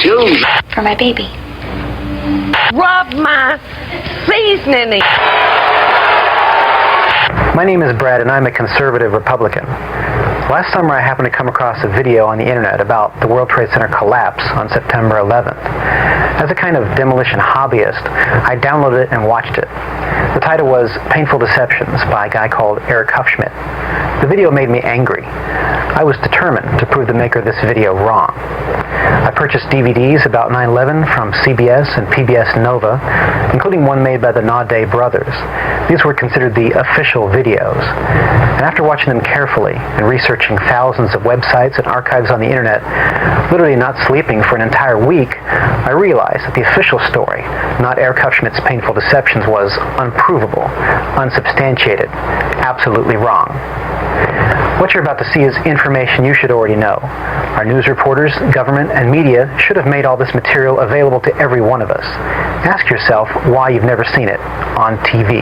shoes. For my baby. Rub my seasoning. My name is Brad, and I'm a conservative Republican. Last summer, I happened to come across a video on the internet about the World Trade Center collapse on September 11th. As a kind of demolition hobbyist, I downloaded it and watched it. The title was Painful Deceptions by a guy called Eric Hufschmidt. The video made me angry. I was determined to prove the maker of this video wrong. I purchased DVDs about 9/11 from CBS and PBS Nova, including one made by the Naudet brothers. These were considered the official videos. And after watching them carefully and researching thousands of websites and archives on the internet, literally not sleeping for an entire week, I realized that the official story, not Eric Hufschmidt's Painful Deceptions, was unprovable, unsubstantiated, absolutely wrong. What you're about to see is information you should already know. Our news reporters, government, and media should have made all this material available to every one of us. Ask yourself why you've never seen it on TV.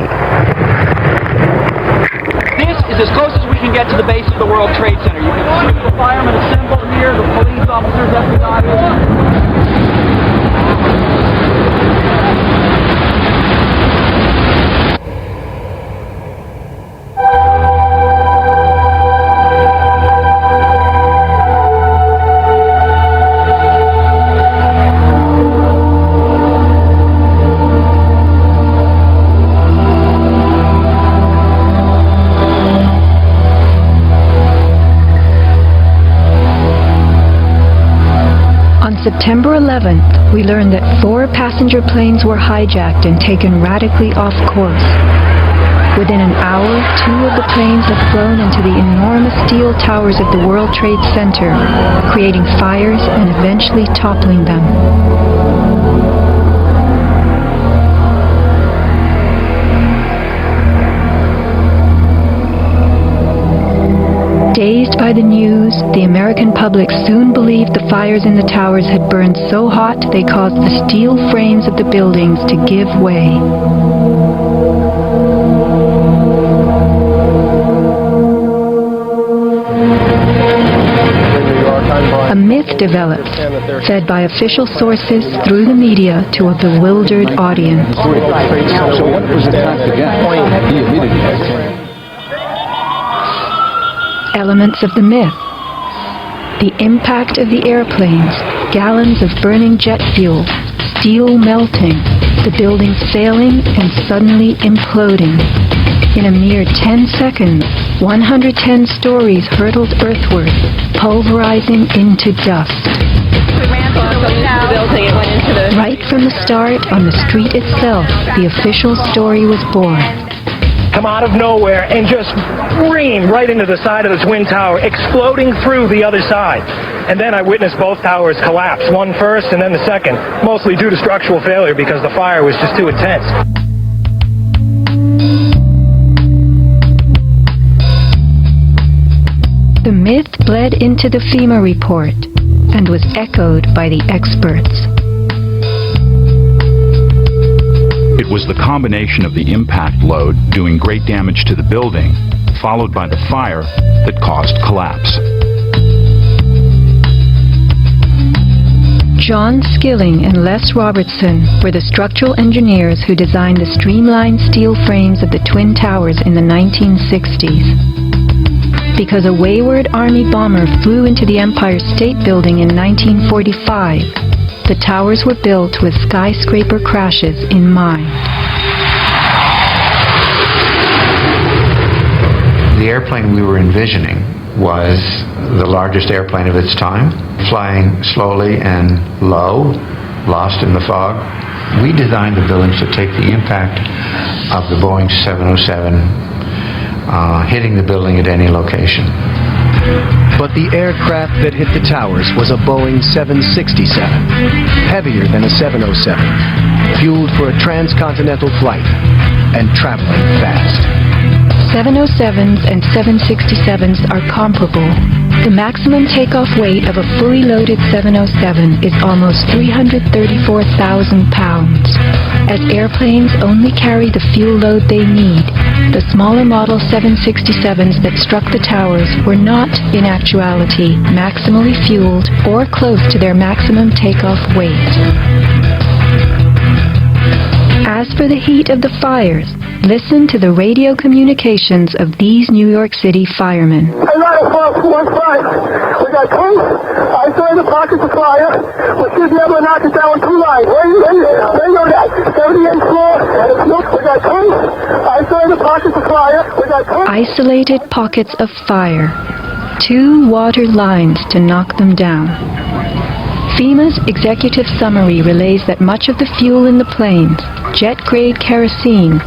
This is as close as we can get to the base of the World Trade Center. You can see the firemen assembled here, the police officers, everybody. September 11th, we learned that 4 passenger planes were hijacked and taken radically off course. Within an hour, 2 of the planes had flown into the enormous steel towers of the World Trade Center, creating fires and eventually toppling them. Dazed by the news, the American public soon believed the fires in the towers had burned so hot they caused the steel frames of the buildings to give way. A myth developed, fed by official sources through the media to a bewildered audience. So what was attacked again? Elements of the myth. The impact of the airplanes, gallons of burning jet fuel, steel melting, the buildings failing and suddenly imploding. In a mere 10 seconds, 110 stories hurtled earthward, pulverizing into dust. Right from the start, on the street itself, the official story was born. Come out of nowhere and just scream right into the side of the Twin Tower, exploding through the other side. And then I witnessed both towers collapse, one first and then the second, mostly due to structural failure because the fire was just too intense. The myth bled into the FEMA report and was echoed by the experts. It was the combination of the impact load doing great damage to the building, followed by the fire, that caused collapse. John Skilling and Les Robertson were the structural engineers who designed the streamlined steel frames of the Twin Towers in the 1960s. Because a wayward Army bomber flew into the Empire State Building in 1945, the towers were built with skyscraper crashes in mind. The airplane we were envisioning was the largest airplane of its time, flying slowly and low, lost in the fog. We designed the buildings to take the impact of the Boeing 707 hitting the building at any location. But the aircraft that hit the towers was a Boeing 767, heavier than a 707, fueled for a transcontinental flight, and traveling fast. 707s and 767s are comparable, The maximum takeoff weight of a fully loaded 707 is almost 334,000 pounds. As airplanes only carry the fuel load they need, the smaller model 767s that struck the towers were not, in actuality, maximally fueled or close to their maximum takeoff weight. As for the heat of the fires, listen to the radio communications of these New York City firemen. I got a false 1-5. We got two isolated pockets of fire. We should be able to knock it down 2 lines. Where you go that 78th floor. We got two isolated pockets of fire. We got two isolated pockets of fire. 2 water lines to knock them down. FEMA's executive summary relays that much of the fuel in the planes, jet-grade kerosene,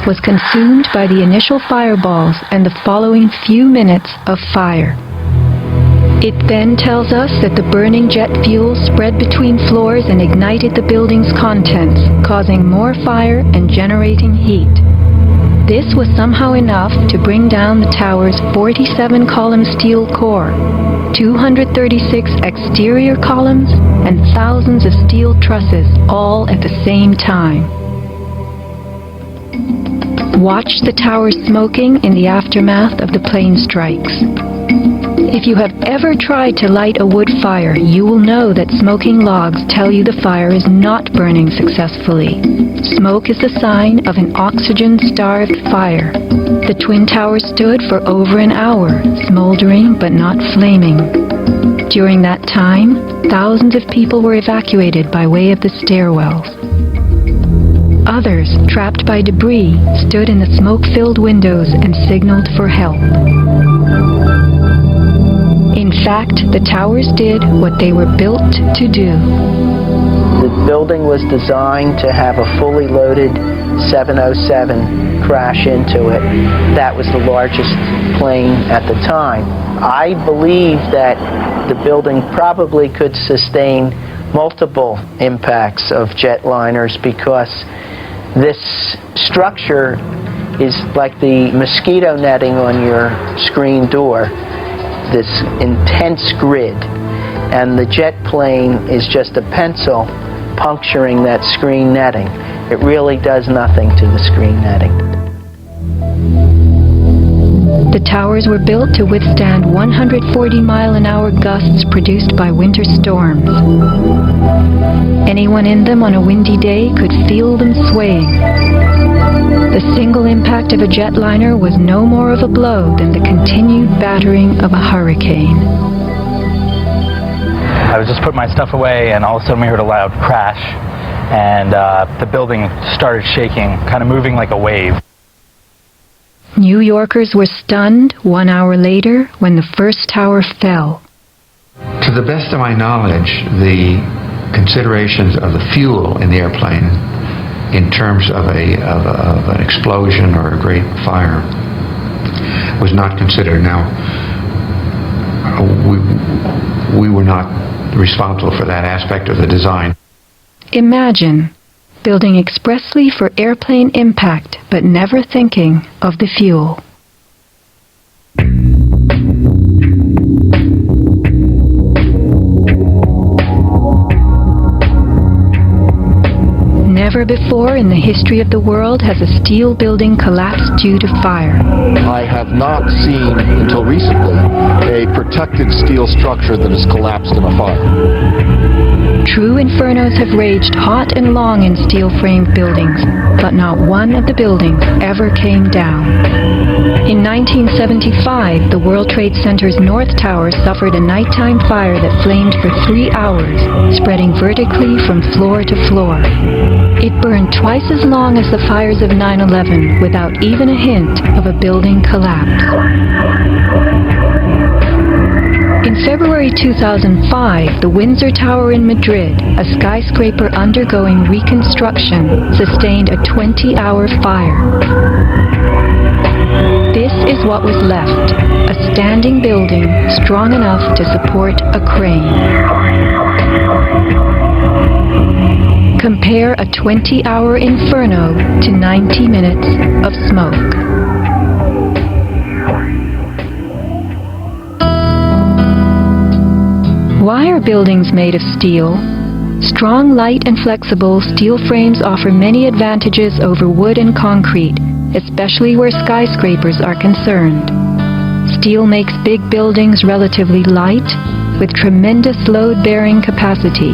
was consumed by the initial fireballs and the following few minutes of fire. It then tells us that the burning jet fuel spread between floors and ignited the building's contents, causing more fire and generating heat. This was somehow enough to bring down the tower's 47-column steel core, 236 exterior columns, and thousands of steel trusses, all at the same time. Watch the towers smoking in the aftermath of the plane strikes. If you have ever tried to light a wood fire, you will know that smoking logs tell you the fire is not burning successfully. Smoke is the sign of an oxygen-starved fire. The Twin Towers stood for over an hour, smoldering but not flaming. During that time, thousands of people were evacuated by way of the stairwells. Others, trapped by debris, stood in the smoke-filled windows and signaled for help. In fact, the towers did what they were built to do. The building was designed to have a fully loaded 707 crash into it. That was the largest plane at the time. I believe that the building probably could sustain multiple impacts of jetliners because this structure is like the mosquito netting on your screen door, this intense grid, and the jet plane is just a pencil puncturing that screen netting. It really does nothing to the screen netting. The towers were built to withstand 140-mile-an-hour gusts produced by winter storms. Anyone in them on a windy day could feel them swaying. The single impact of a jetliner was no more of a blow than the continued battering of a hurricane. I was just putting my stuff away, and all of a sudden we heard a loud crash, and the building started shaking, kind of moving like a wave. New Yorkers were stunned 1 hour later when the first tower fell. To the best of my knowledge, the considerations of the fuel in the airplane in terms of an explosion or a great fire was not considered. Now, we were not responsible for that aspect of the design. Imagine building expressly for airplane impact, but never thinking of the fuel. Never before in the history of the world has a steel building collapsed due to fire. I have not seen, until recently, a protected steel structure that has collapsed in a fire. True infernos have raged hot and long in steel-framed buildings, but not one of the buildings ever came down. In 1975, the World Trade Center's North Tower suffered a nighttime fire that flamed for 3 hours, spreading vertically from floor to floor. It burned twice as long as the fires of 9/11 without even a hint of a building collapse. In February 2005, the Windsor Tower in Madrid, a skyscraper undergoing reconstruction, sustained a 20-hour fire. This is what was left, a standing building strong enough to support a crane. Compare a 20-hour inferno to 90 minutes of smoke. Why are buildings made of steel? Strong, light, and flexible steel frames offer many advantages over wood and concrete, especially where skyscrapers are concerned. Steel makes big buildings relatively light, with tremendous load-bearing capacity.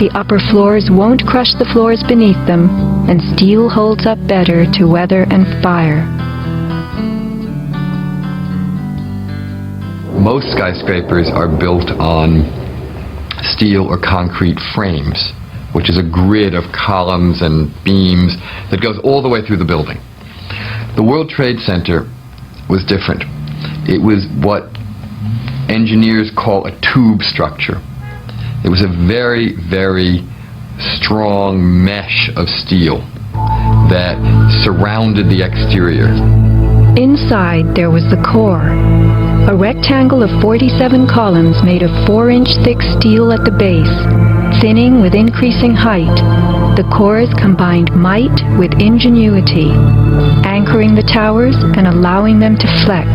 The upper floors won't crush the floors beneath them, and steel holds up better to weather and fire. Most skyscrapers are built on steel or concrete frames, which is a grid of columns and beams that goes all the way through the building. The World Trade Center was different. It was what engineers call a tube structure. It was a very, very strong mesh of steel that surrounded the exterior. Inside there was the core, a rectangle of 47 columns made of 4-inch thick steel at the base, thinning with increasing height. The cores combined might with ingenuity, anchoring the towers and allowing them to flex.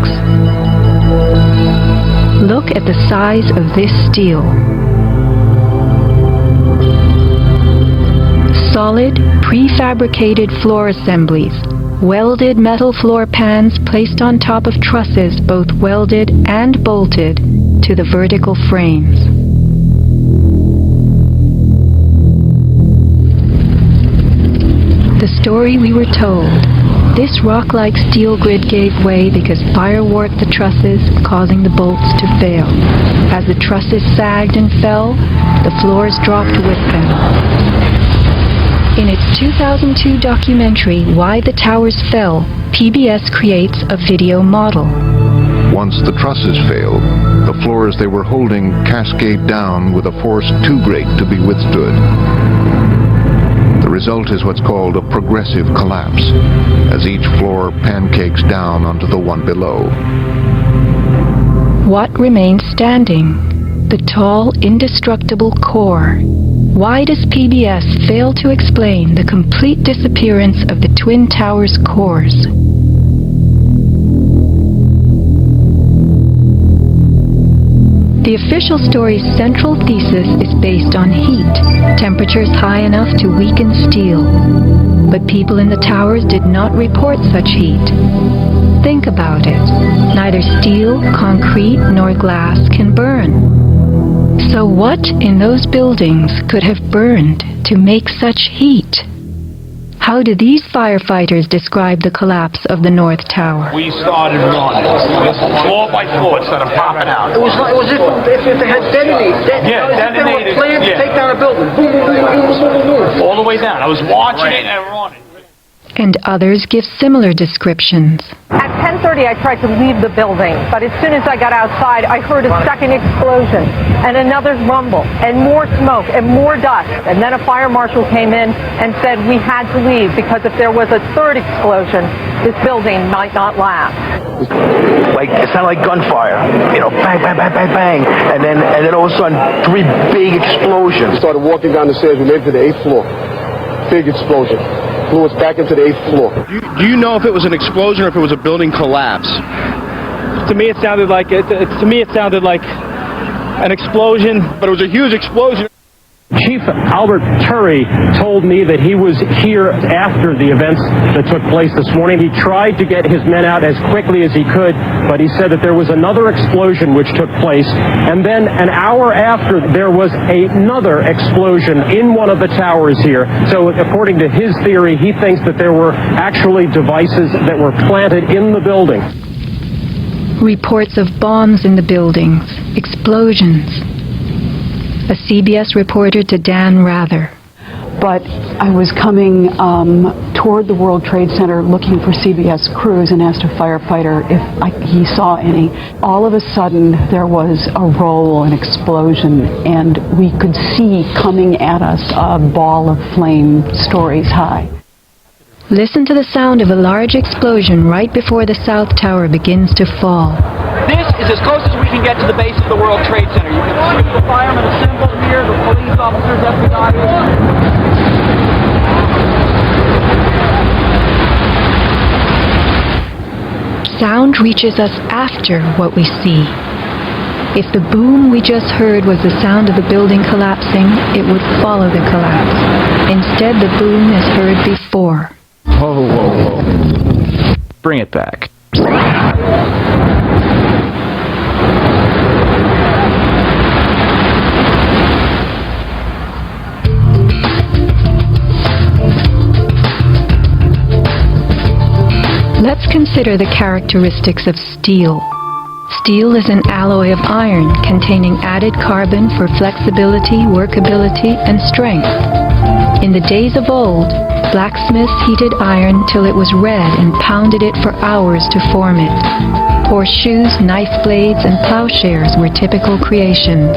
Look at the size of this steel. Solid, prefabricated floor assemblies, welded metal floor pans placed on top of trusses both welded and bolted to the vertical frames. The story we were told. This rock-like steel grid gave way because fire warped the trusses, causing the bolts to fail. As the trusses sagged and fell, the floors dropped with them. In its 2002 documentary, Why the Towers Fell, PBS creates a video model. Once the trusses fail, the floors they were holding cascade down with a force too great to be withstood. The result is what's called a progressive collapse, as each floor pancakes down onto the one below. What remains standing? The tall, indestructible core. Why does PBS fail to explain the complete disappearance of the Twin Towers cores? The official story's central thesis is based on heat, temperatures high enough to weaken steel. But people in the towers did not report such heat. Think about it. Neither steel, concrete, nor glass can burn. So what in those buildings could have burned to make such heat? How do these firefighters describe the collapse of the North Tower? We started running, floor by floor, instead of popping out. It was if they had detonated. Detonated. They were planned to take down a building. Boom, boom, boom, boom, boom, boom. All the way down. I was watching it and running. And others give similar descriptions. At 10:30, I tried to leave the building, but as soon as I got outside, I heard a second explosion and another rumble and more smoke and more dust. And then a fire marshal came in and said we had to leave because if there was a third explosion, this building might not last. Like it sounded like gunfire, bang, bang, bang, bang, bang, and then all of a sudden 3 big explosions. We started walking down the stairs. We made it to the 8th floor. Big explosion. Blew us back into the 8th floor. Do you know if it was an explosion or if it was a building collapse? To me, it sounded like an explosion, but it was a huge explosion. Chief Albert Turry told me that he was here after the events that took place this morning. He tried to get his men out as quickly as he could, but he said that there was another explosion which took place, and then an hour after there was another explosion in one of the towers here. So according to his theory, he thinks that there were actually devices that were planted in the building. Reports of bombs in the buildings, explosions. A CBS reporter to Dan Rather. But I was coming toward the World Trade Center looking for CBS crews and asked a firefighter if he saw any. All of a sudden there was a roll, an explosion, and we could see coming at us a ball of flame stories high. Listen to the sound of a large explosion right before the South Tower begins to fall. This is as close as we can get to the base of the World Trade Center. You can see the firemen assembled here, the police officers, FBI. Sound reaches us after what we see. If the boom we just heard was the sound of the building collapsing, it would follow the collapse. Instead, the boom is heard before. Whoa, whoa, whoa. Bring it back. Let's consider the characteristics of steel. Steel is an alloy of iron containing added carbon for flexibility, workability, and strength. In the days of old, blacksmiths heated iron till it was red and pounded it for hours to form it. Horseshoes, knife blades, and plowshares were typical creations.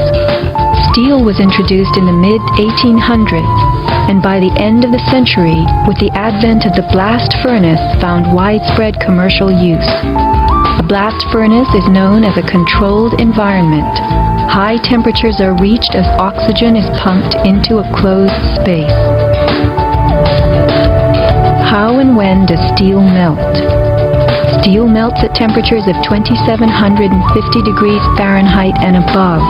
Steel was introduced in the mid-1800s, and by the end of the century, with the advent of the blast furnace, found widespread commercial use. A blast furnace is known as a controlled environment. High temperatures are reached as oxygen is pumped into a closed space. How and when does steel melt? Steel melts at temperatures of 2,750 degrees Fahrenheit and above,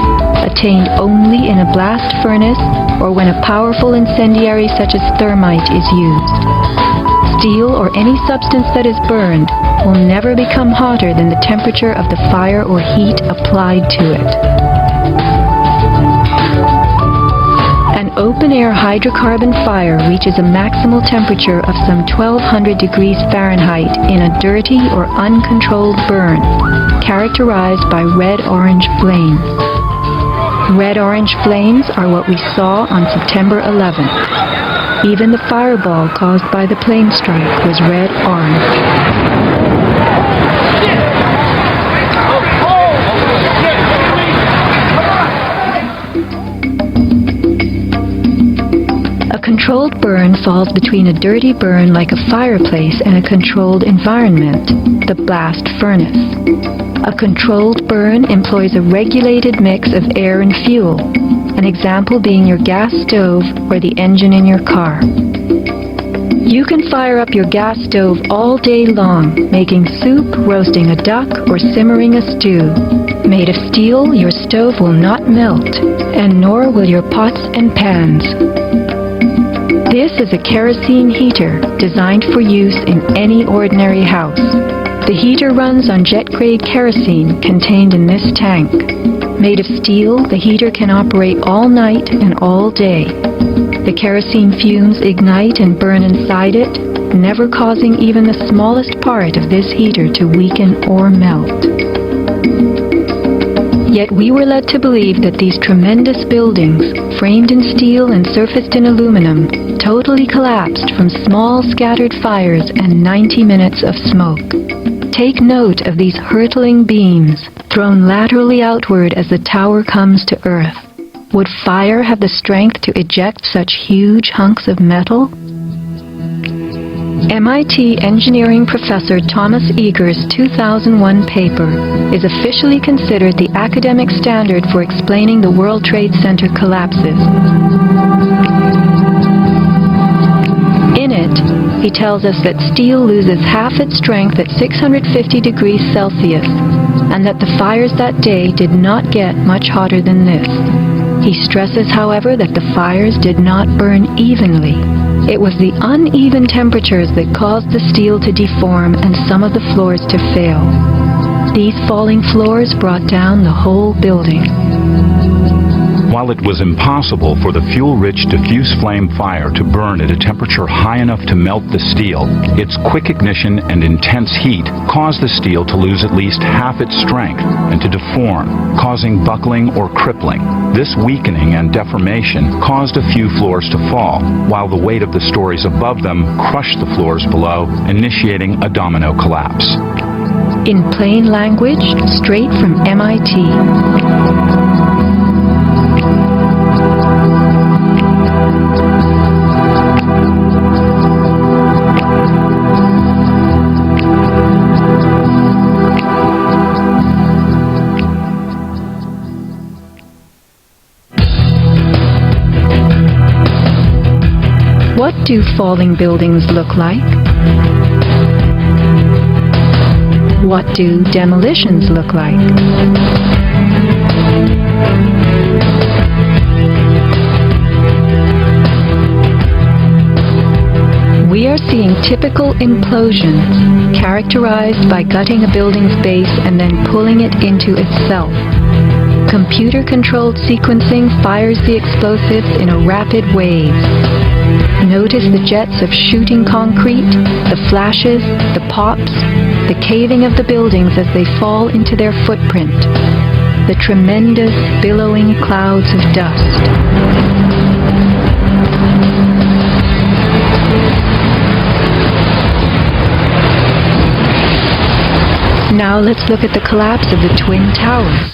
attained only in a blast furnace or when a powerful incendiary such as thermite is used. Steel or any substance that is burned will never become hotter than the temperature of the fire or heat applied to it. An open-air hydrocarbon fire reaches a maximal temperature of some 1,200 degrees Fahrenheit in a dirty or uncontrolled burn, characterized by red-orange flames. Red-orange flames are what we saw on September 11th. Even the fireball caused by the plane strike was red-orange. A controlled burn falls between a dirty burn like a fireplace and a controlled environment, the blast furnace. A controlled burn employs a regulated mix of air and fuel, an example being your gas stove or the engine in your car. You can fire up your gas stove all day long, making soup, roasting a duck, or simmering a stew. Made of steel, your stove will not melt, and nor will your pots and pans. This is a kerosene heater designed for use in any ordinary house. The heater runs on jet-grade kerosene contained in this tank. Made of steel, the heater can operate all night and all day. The kerosene fumes ignite and burn inside it, never causing even the smallest part of this heater to weaken or melt. Yet we were led to believe that these tremendous buildings, framed in steel and surfaced in aluminum, totally collapsed from small scattered fires and 90 minutes of smoke. Take note of these hurtling beams, thrown laterally outward as the tower comes to earth. Would fire have the strength to eject such huge hunks of metal? MIT engineering professor Thomas Eager's 2001 paper is officially considered the academic standard for explaining the World Trade Center collapses. In it, he tells us that steel loses half its strength at 650 degrees Celsius, and that the fires that day did not get much hotter than this. He stresses, however, that the fires did not burn evenly. It was the uneven temperatures that caused the steel to deform and some of the floors to fail. These falling floors brought down the whole building. While it was impossible for the fuel-rich diffuse flame fire to burn at a temperature high enough to melt the steel, its quick ignition and intense heat caused the steel to lose at least half its strength and to deform, causing buckling or crippling. This weakening and deformation caused a few floors to fall, while the weight of the stories above them crushed the floors below, initiating a domino collapse. In plain language, straight from MIT. What do falling buildings look like? What do demolitions look like? We are seeing typical implosions, characterized by gutting a building's base and then pulling it into itself. Computer-controlled sequencing fires the explosives in a rapid wave. Notice the jets of shooting concrete, the flashes, the pops, the caving of the buildings as they fall into their footprint, the tremendous billowing clouds of dust. Now let's look at the collapse of the Twin Towers.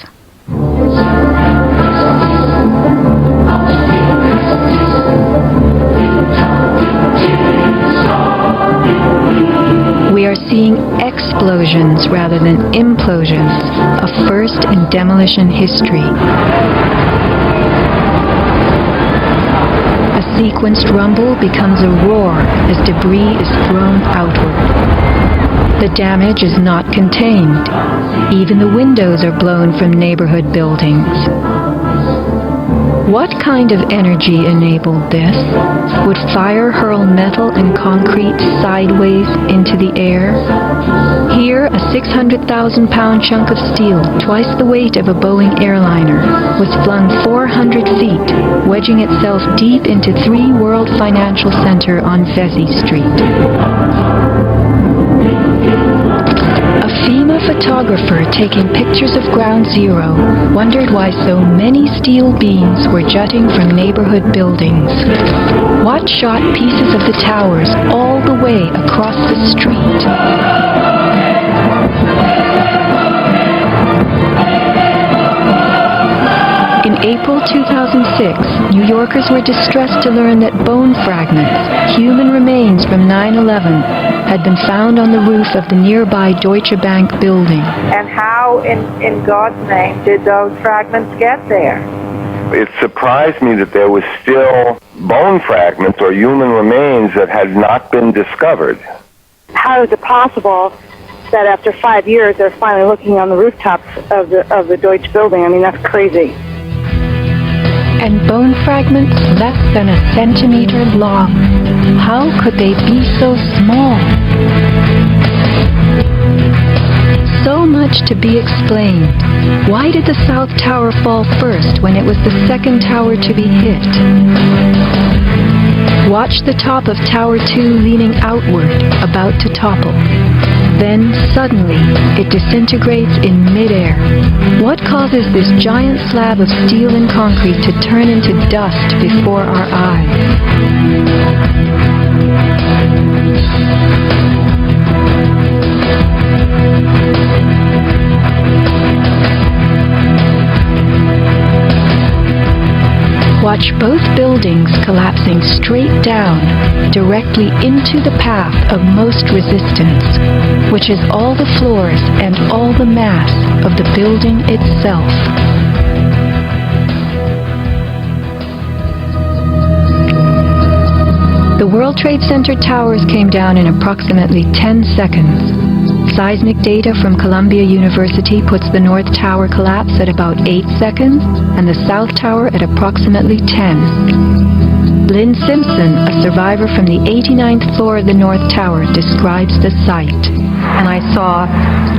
We are seeing explosions rather than implosions, a first in demolition history. A sequenced rumble becomes a roar as debris is thrown outward. The damage is not contained. Even the windows are blown from neighborhood buildings. What kind of energy enabled this? Would fire hurl metal and concrete sideways into the air? Here, a 600,000-pound chunk of steel, twice the weight of a Boeing airliner, was flung 400 feet, wedging itself deep into 3 World Financial Center on Vesey Street. A FEMA photographer taking pictures of Ground Zero wondered why so many steel beams were jutting from neighborhood buildings. What shot pieces of the towers all the way across the street? In April 2006, New Yorkers were distressed to learn that bone fragments, human remains from 9/11, had been found on the roof of the nearby Deutsche Bank building. And how, in God's name, did those fragments get there? It surprised me that there was still bone fragments or human remains that had not been discovered. How is it possible that after 5 years they're finally looking on the rooftops of the Deutsche building? I mean, that's crazy. And bone fragments less than a centimeter long. How could they be so small? So much to be explained. Why did the South Tower fall first when it was the second tower to be hit? Watch the top of Tower 2 leaning outward, about to topple. Then, suddenly, it disintegrates in midair. What causes this giant slab of steel and concrete to turn into dust before our eyes? Watch both buildings collapsing straight down, directly into the path of most resistance, which is all the floors and all the mass of the building itself. The World Trade Center towers came down in approximately 10 seconds. Seismic data from Columbia University puts the North Tower collapse at about 8 seconds and the South Tower at approximately 10. Lynn Simpson, a survivor from the 89th floor of the North Tower, describes the site. And I saw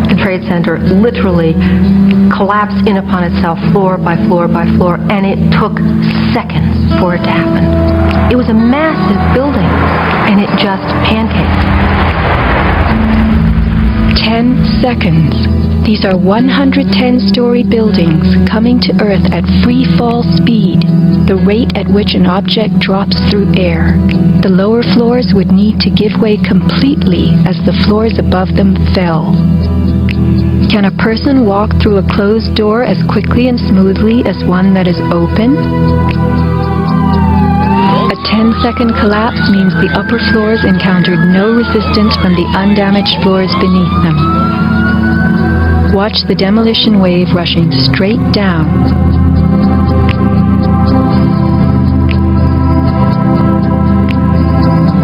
the Trade Center literally collapse in upon itself floor by floor by floor, and it took seconds for it to happen. It was a massive building, and it just pancaked. 10 seconds. These are 110-story buildings coming to Earth at free fall speed, the rate at which an object drops through air. The lower floors would need to give way completely as the floors above them fell. Can a person walk through a closed door as quickly and smoothly as one that is open? A 10-second collapse means the upper floors encountered no resistance from the undamaged floors beneath them. Watch the demolition wave rushing straight down.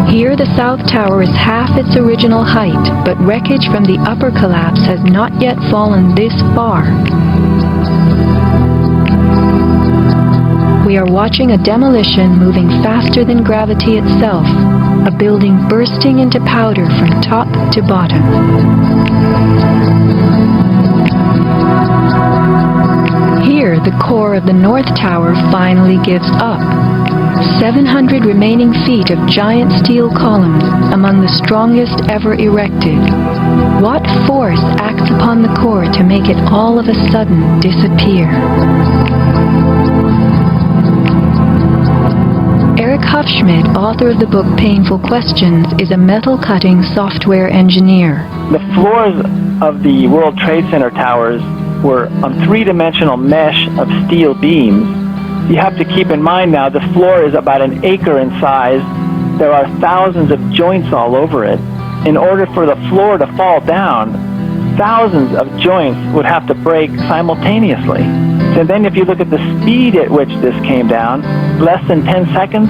Here the South Tower is half its original height, but wreckage from the upper collapse has not yet fallen this far. We are watching a demolition moving faster than gravity itself, a building bursting into powder from top to bottom. Here, the core of the North Tower finally gives up. 700 remaining feet of giant steel columns, among the strongest ever erected. What force acts upon the core to make it all of a sudden disappear? Eric Hufschmidt, author of the book Painful Questions, is a metal-cutting software engineer. The floors of the World Trade Center towers were on three-dimensional mesh of steel beams. You have to keep in mind now the floor is about an acre in size. There are thousands of joints all over it. In order for the floor to fall down, thousands of joints would have to break simultaneously. So then if you look at the speed at which this came down, less than 10 seconds,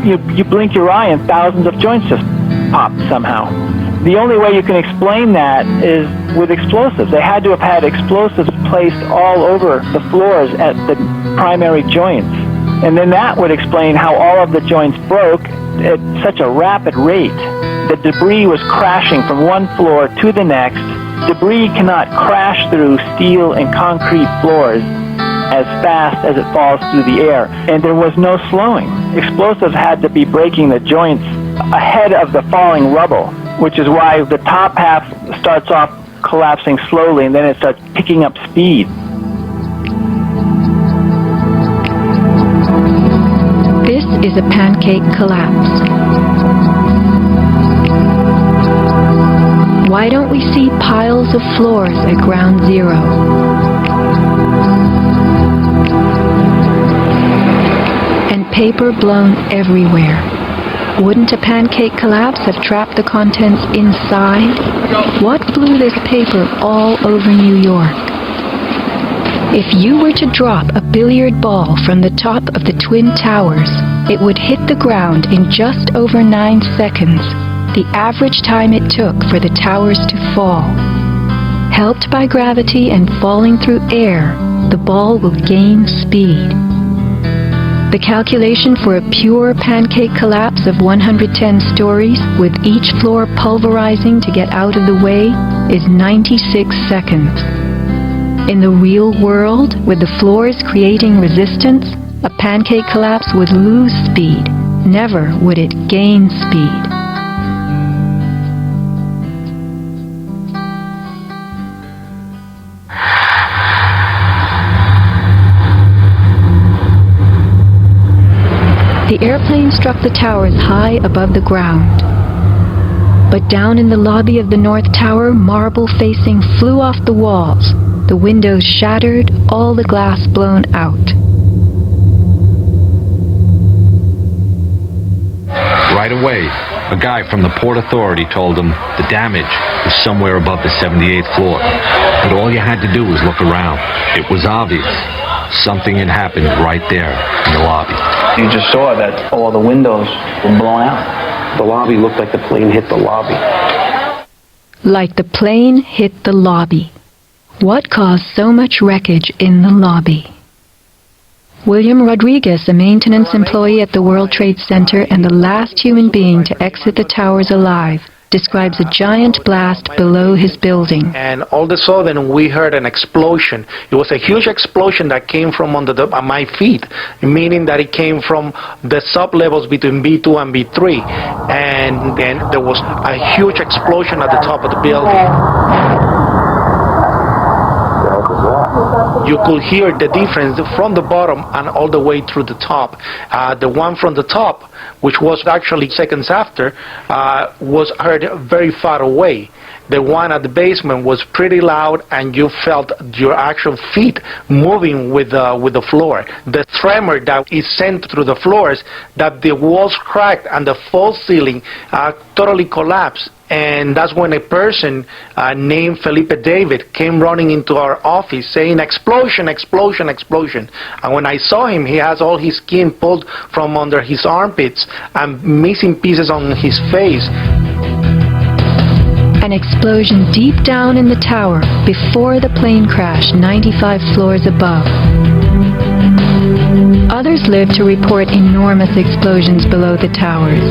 you blink your eye and thousands of joints just popped somehow. The only way you can explain that is with explosives. They had to have had explosives placed all over the floors at the primary joints. And then that would explain how all of the joints broke at such a rapid rate. The debris was crashing from one floor to the next. Debris cannot crash through steel and concrete floors as fast as it falls through the air. And there was no slowing. Explosives had to be breaking the joints ahead of the falling rubble, which is why the top half starts off collapsing slowly and then it starts picking up speed. This is a pancake collapse. Why don't we see piles of floors at ground zero? And paper blown everywhere. Wouldn't a pancake collapse have trapped the contents inside? What blew this paper all over New York? If you were to drop a billiard ball from the top of the Twin Towers, it would hit the ground in just over 9 seconds, the average time it took for the towers to fall. Helped by gravity and falling through air, the ball will gain speed. The calculation for a pure pancake collapse of 110 stories, with each floor pulverizing to get out of the way, is 96 seconds. In the real world, with the floors creating resistance, a pancake collapse would lose speed. Never would it gain speed. The airplane struck the towers high above the ground. But down in the lobby of the North Tower, marble facing flew off the walls, the windows shattered, all the glass blown out. Right away, a guy from the Port Authority told him the damage was somewhere above the 78th floor. But all you had to do was look around. It was obvious. Something had happened right there in the lobby. You just saw that all the windows were blown out. The lobby looked like the plane hit the lobby. Like the plane hit the lobby. What caused so much wreckage in the lobby? William Rodriguez, a maintenance employee at the World Trade Center and the last human being to exit the towers alive, describes a giant blast below his building. And all of a sudden we heard an explosion. It was a huge explosion that came from under my feet, meaning that it came from the sub-levels between B2 and B3. And then there was a huge explosion at the top of the building. You could hear the difference from the bottom and all the way through the top. The one from the top, which was actually seconds after, was heard very far away. The one at the basement was pretty loud, and you felt your actual feet moving with the floor. The tremor that is sent through the floors, that the walls cracked and the false ceiling totally collapsed. And that's when a person named Felipe David came running into our office saying, "Explosion, explosion, explosion." And when I saw him, he has all his skin pulled from under his armpits and missing pieces on his face. An explosion deep down in the tower before the plane crashed 95 floors above. Others lived to report enormous explosions below the towers.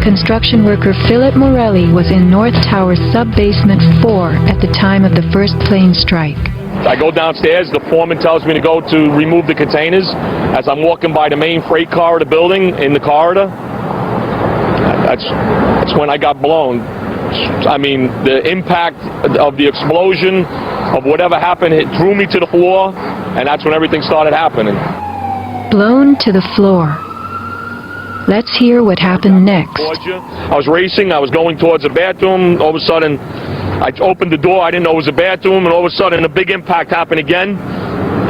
Construction worker Philip Morelli was in North Tower sub-basement 4 at the time of the first plane strike. I go downstairs, the foreman tells me to go to remove the containers. As I'm walking by the main freight car of the building, in the corridor, that's when I got blown. I mean, the impact of the explosion, of whatever happened, it threw me to the floor, and that's when everything started happening. Blown to the floor. Let's hear what happened next. I was racing, I was going towards the bathroom, all of a sudden I opened the door, I didn't know it was a bathroom, and all of a sudden a big impact happened again,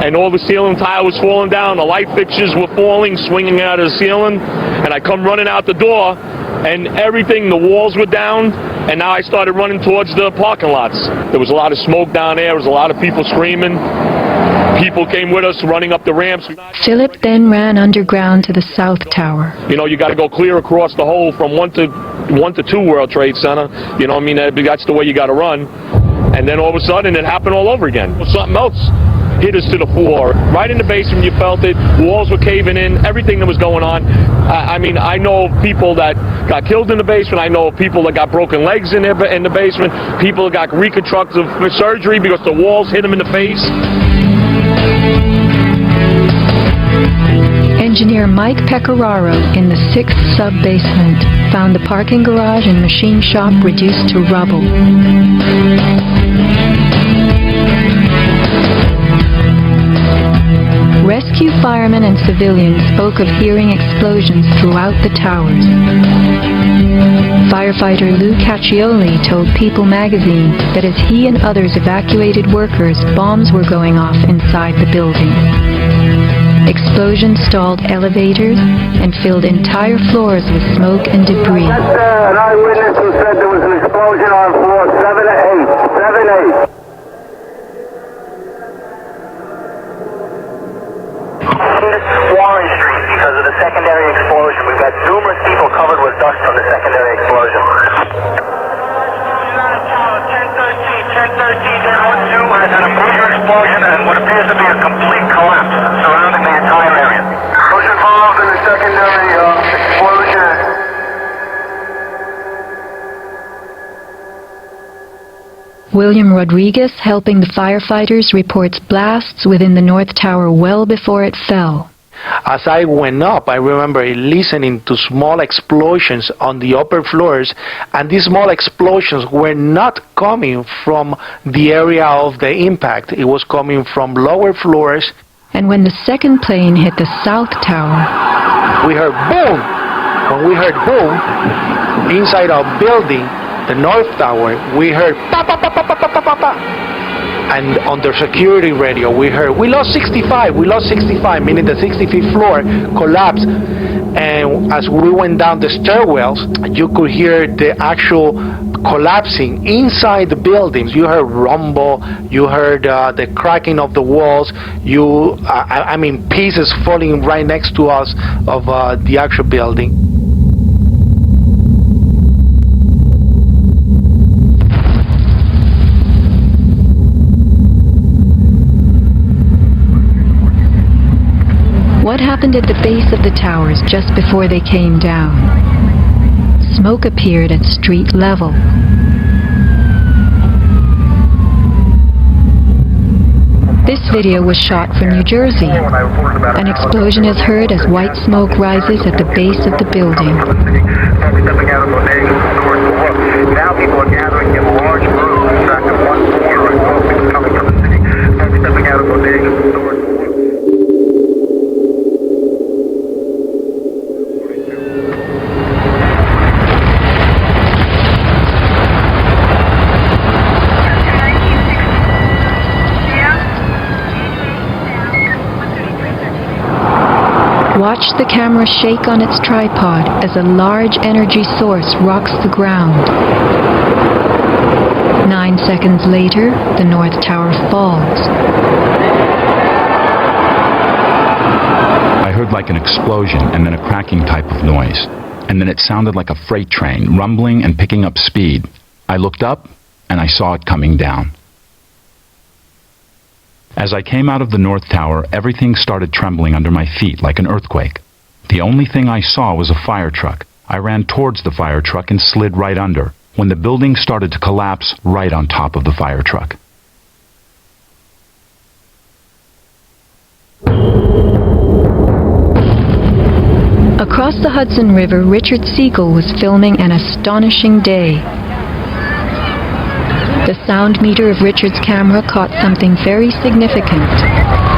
and all the ceiling tile was falling down, the light fixtures were falling, swinging out of the ceiling, and I come running out the door, and everything, the walls were down, and now I started running towards the parking lots. There was a lot of smoke down there, there was a lot of people screaming. People came with us running up the ramps. Philip then ran underground to the South Tower. You know, you got to go clear across the whole from 1 to 2 World Trade Center. You know what I mean? That's the way you got to run. And then all of a sudden it happened all over again. Something else hit us to the floor. Right in the basement, you felt it. Walls were caving in. Everything that was going on. I mean, I know of people that got killed in the basement. I know of people that got broken legs in the basement. People that got reconstructive surgery because the walls hit them in the face. Engineer Mike Pecoraro in the 6th sub-basement found the parking garage and machine shop reduced to rubble. Rescue firemen and civilians spoke of hearing explosions throughout the towers. Firefighter Lou Caccioli told People magazine that as he and others evacuated workers, bombs were going off inside the building. Explosions stalled elevators and filled entire floors with smoke and debris. An eyewitness who said there was an explosion on floor 7-8. Warren Street because of the secondary explosion. We've got numerous people covered with dust from the secondary explosion. 1013, has had a major explosion and what appears to be a complete collapse surrounding the entire area. Who's involved in the secondary explosion? William Rodriguez, helping the firefighters, reports blasts within the North Tower well before it fell. As I went up, I remember listening to small explosions on the upper floors, and these small explosions were not coming from the area of the impact. It was coming from lower floors. And when the second plane hit the South Tower, we heard boom. When we heard boom, inside our building, the North Tower, we heard pa pa pa pa pa pa pa pa. And on the security radio, we heard, we lost 65, meaning the 65th floor collapsed. And as we went down the stairwells, you could hear the actual collapsing inside the buildings. You heard rumble, you heard the cracking of the walls, I mean, pieces falling right next to us of the actual building. What happened at the base of the towers just before they came down? Smoke appeared at street level. This video was shot from New Jersey. An explosion is heard as white smoke rises at the base of the building. Now people are gathering in large groups. In fact, at one corner, smoke coming from the city. Stepping out of bodegas. Watch the camera shake on its tripod as a large energy source rocks the ground. 9 seconds later, the North Tower falls. I heard like an explosion and then a cracking type of noise. And then it sounded like a freight train, rumbling and picking up speed. I looked up and I saw it coming down. As I came out of the North Tower, everything started trembling under my feet like an earthquake. The only thing I saw was a fire truck. I ran towards the fire truck and slid right under, when the building started to collapse right on top of the fire truck. Across the Hudson River, Richard Siegel was filming an astonishing day. The sound meter of Richard's camera caught something very significant.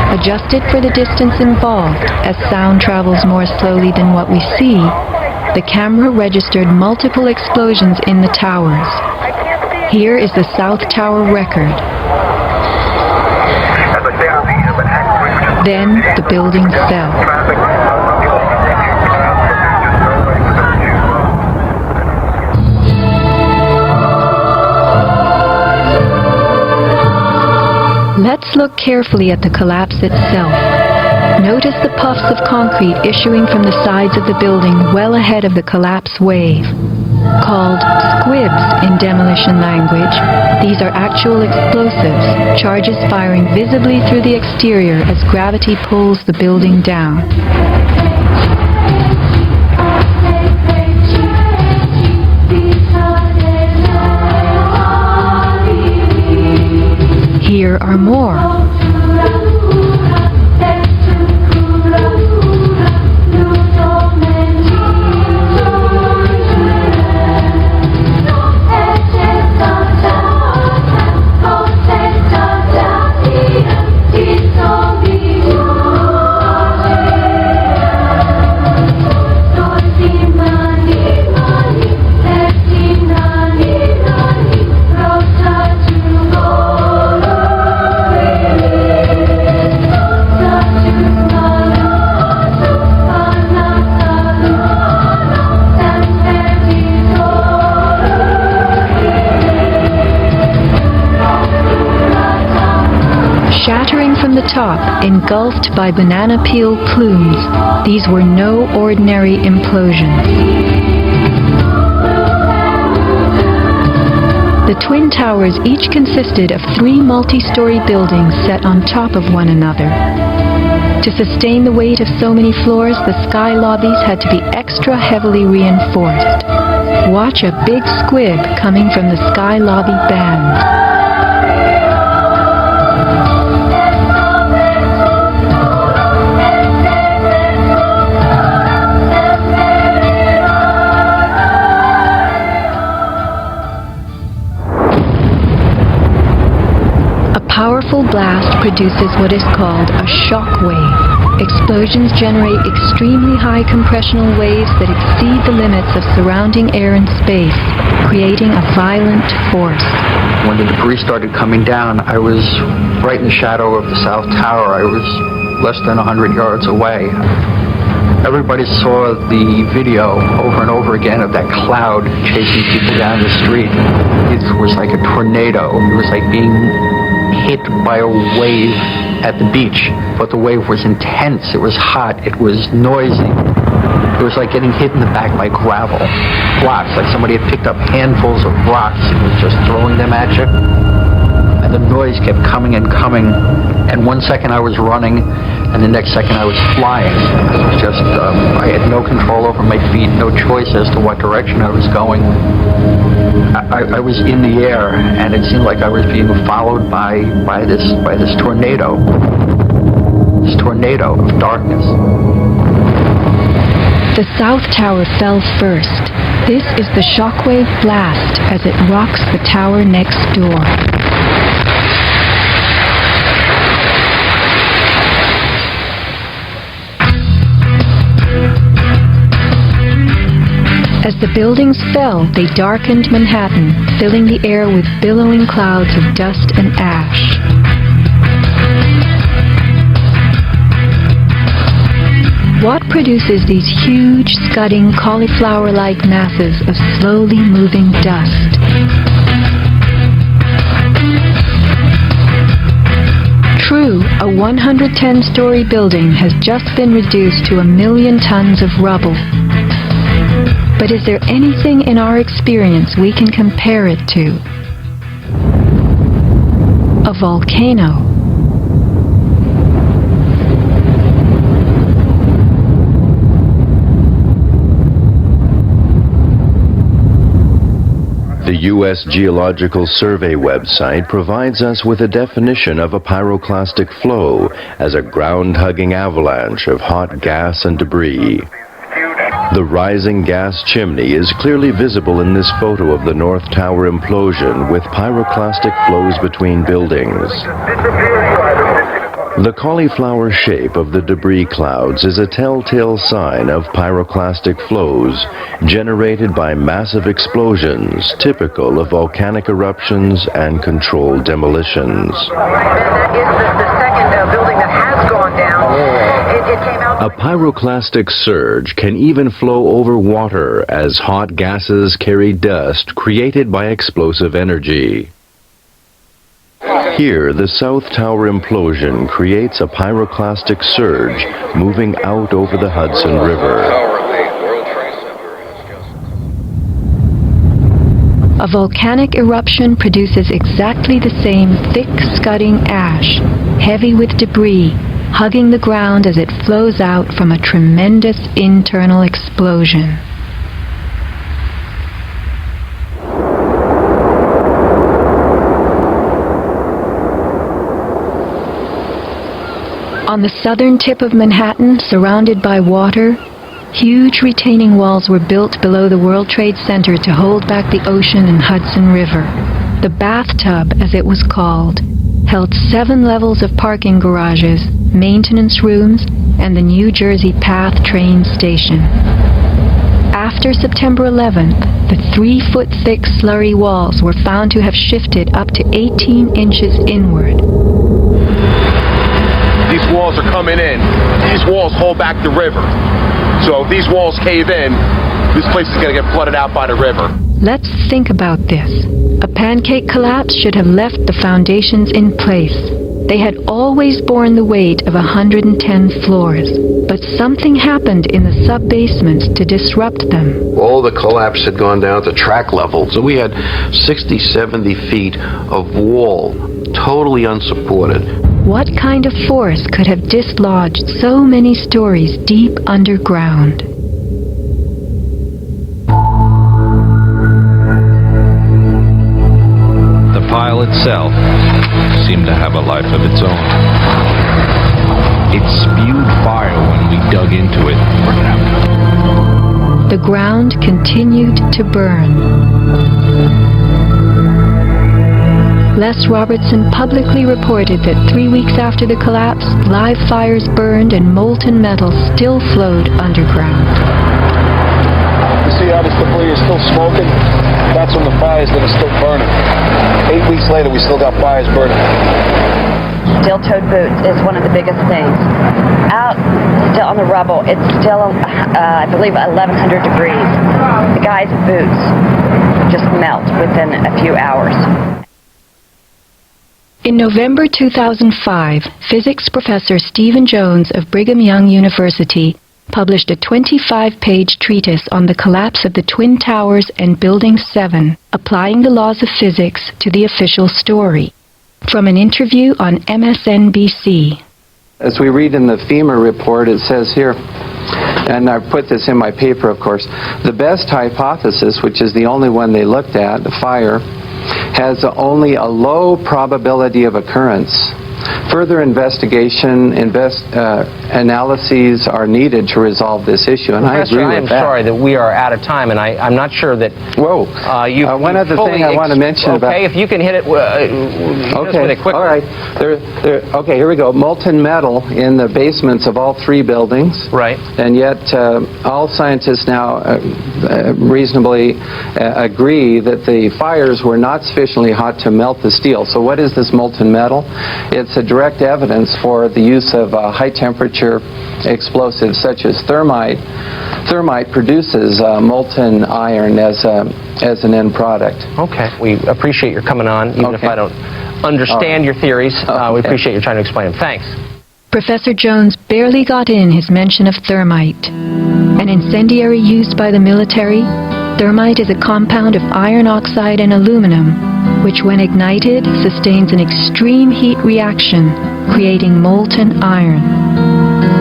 Adjusted for the distance involved, as sound travels more slowly than what we see, the camera registered multiple explosions in the towers. Here is the South Tower record. Then the building fell. Let's look carefully at the collapse itself. Notice the puffs of concrete issuing from the sides of the building well ahead of the collapse wave. Called squibs in demolition language, these are actual explosives, charges firing visibly through the exterior as gravity pulls the building down. Here are more. Shattering from the top, engulfed by banana peel plumes, these were no ordinary implosions. The Twin Towers each consisted of 3 multi-story buildings set on top of one another. To sustain the weight of so many floors, the sky lobbies had to be extra heavily reinforced. Watch a big squib coming from the sky lobby band. A powerful blast produces what is called a shock wave. Explosions generate extremely high compressional waves that exceed the limits of surrounding air and space, creating a violent force. When the debris started coming down, I was right in the shadow of the South Tower. I was less than 100 yards away. Everybody saw the video over and over again of that cloud chasing people down the street. It was like a tornado. It was like being hit by a wave at the beach, but the wave was intense, it was hot, it was noisy. It was like getting hit in the back by gravel blocks, like somebody had picked up handfuls of rocks and was just throwing them at you. And the noise kept coming and coming, and one second I was running, and the next second I was flying. It was just, I had no control over my feet, no choice as to what direction I was going. I was in the air, and it seemed like I was being followed by this tornado of darkness. The South Tower fell first. This is the shockwave blast as it rocks the tower next door. As the buildings fell, they darkened Manhattan, filling the air with billowing clouds of dust and ash. What produces these huge, scudding, cauliflower-like masses of slowly moving dust? True, a 110-story building has just been reduced to 1 million tons of rubble. But is there anything in our experience we can compare it to? A volcano. The U.S. Geological Survey website provides us with a definition of a pyroclastic flow as a ground-hugging avalanche of hot gas and debris. The rising gas chimney is clearly visible in this photo of the North Tower implosion with pyroclastic flows between buildings. The cauliflower shape of the debris clouds is a telltale sign of pyroclastic flows generated by massive explosions typical of volcanic eruptions and controlled demolitions. That is the second building that has gone down. It came out. A pyroclastic surge can even flow over water as hot gases carry dust created by explosive energy. Here, the South Tower implosion creates a pyroclastic surge moving out over the Hudson River. A volcanic eruption produces exactly the same thick, scudding ash, heavy with debris, hugging the ground as it flows out from a tremendous internal explosion. On the southern tip of Manhattan, surrounded by water, huge retaining walls were built below the World Trade Center to hold back the ocean and Hudson River. The bathtub, as it was called, held 7 levels of parking garages, maintenance rooms, and the New Jersey Path train station. After September 11th, the 3-foot-thick slurry walls were found to have shifted up to 18 inches inward. These walls are coming in. These walls hold back the river. So if these walls cave in, this place is going to get flooded out by the river. Let's think about this. A pancake collapse should have left the foundations in place. They had always borne the weight of 110 floors, but something happened in the sub-basements to disrupt them. All the collapse had gone down to track level, so we had 60, 70 feet of wall, totally unsupported. What kind of force could have dislodged so many stories deep underground? The pile itself seemed to have a life of its own. It spewed fire when we dug into it. The ground continued to burn. Les Robertson publicly reported that 3 weeks after the collapse, live fires burned and molten metal still flowed underground. You see how this debris is still smoking? That's from the fires that are still burning. 8 weeks later, we still got fires burning. Steel-toed boots is one of the biggest things. Out still on the rubble, it's still, I believe, 1,100 degrees. The guy's boots just melt within a few hours. In November 2005, physics professor Stephen Jones of Brigham Young University published a 25-page treatise on the collapse of the Twin Towers and Building 7, applying the laws of physics to the official story. From an interview on MSNBC. As we read in the FEMA report, it says here, and I put this in my paper, of course, the best hypothesis, which is the only one they looked at, the fire, has only a low probability of occurrence. Further investigation, analyses are needed to resolve this issue, and Professor, I agree with that. I am sorry that we are out of time, and I'm not sure that... Whoa. One other thing I want to mention about... Okay, if you can hit it okay, all right. Okay, here we go. Molten metal in the basements of all 3 buildings. Right. And yet all scientists now reasonably agree that the fires were not sufficiently hot to melt the steel. So what is this molten metal? It's a direct evidence for the use of high-temperature explosives such as thermite. Thermite produces molten iron as an end product. Okay. We appreciate your coming on, even if I don't understand your theories. We appreciate you trying to explain them. Thanks. Professor Jones barely got in his mention of thermite. An incendiary used by the military, thermite is a compound of iron oxide and aluminum, which when ignited sustains an extreme heat reaction, creating molten iron.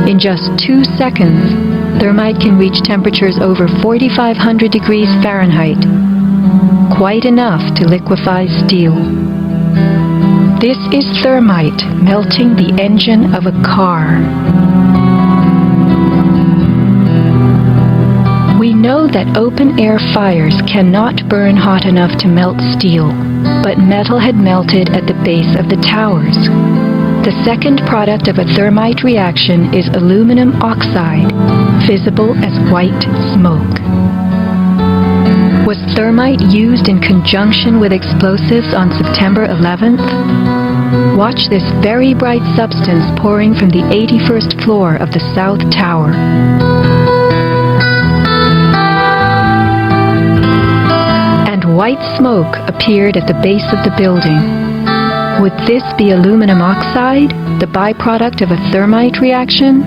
In just 2 seconds, thermite can reach temperatures over 4,500 degrees Fahrenheit, quite enough to liquefy steel. This is thermite melting the engine of a car. We know that open-air fires cannot burn hot enough to melt steel, but metal had melted at the base of the towers. The second product of a thermite reaction is aluminum oxide, visible as white smoke. Was thermite used in conjunction with explosives on September 11th? Watch this very bright substance pouring from the 81st floor of the South Tower. White smoke appeared at the base of the building. Would this be aluminum oxide, the byproduct of a thermite reaction?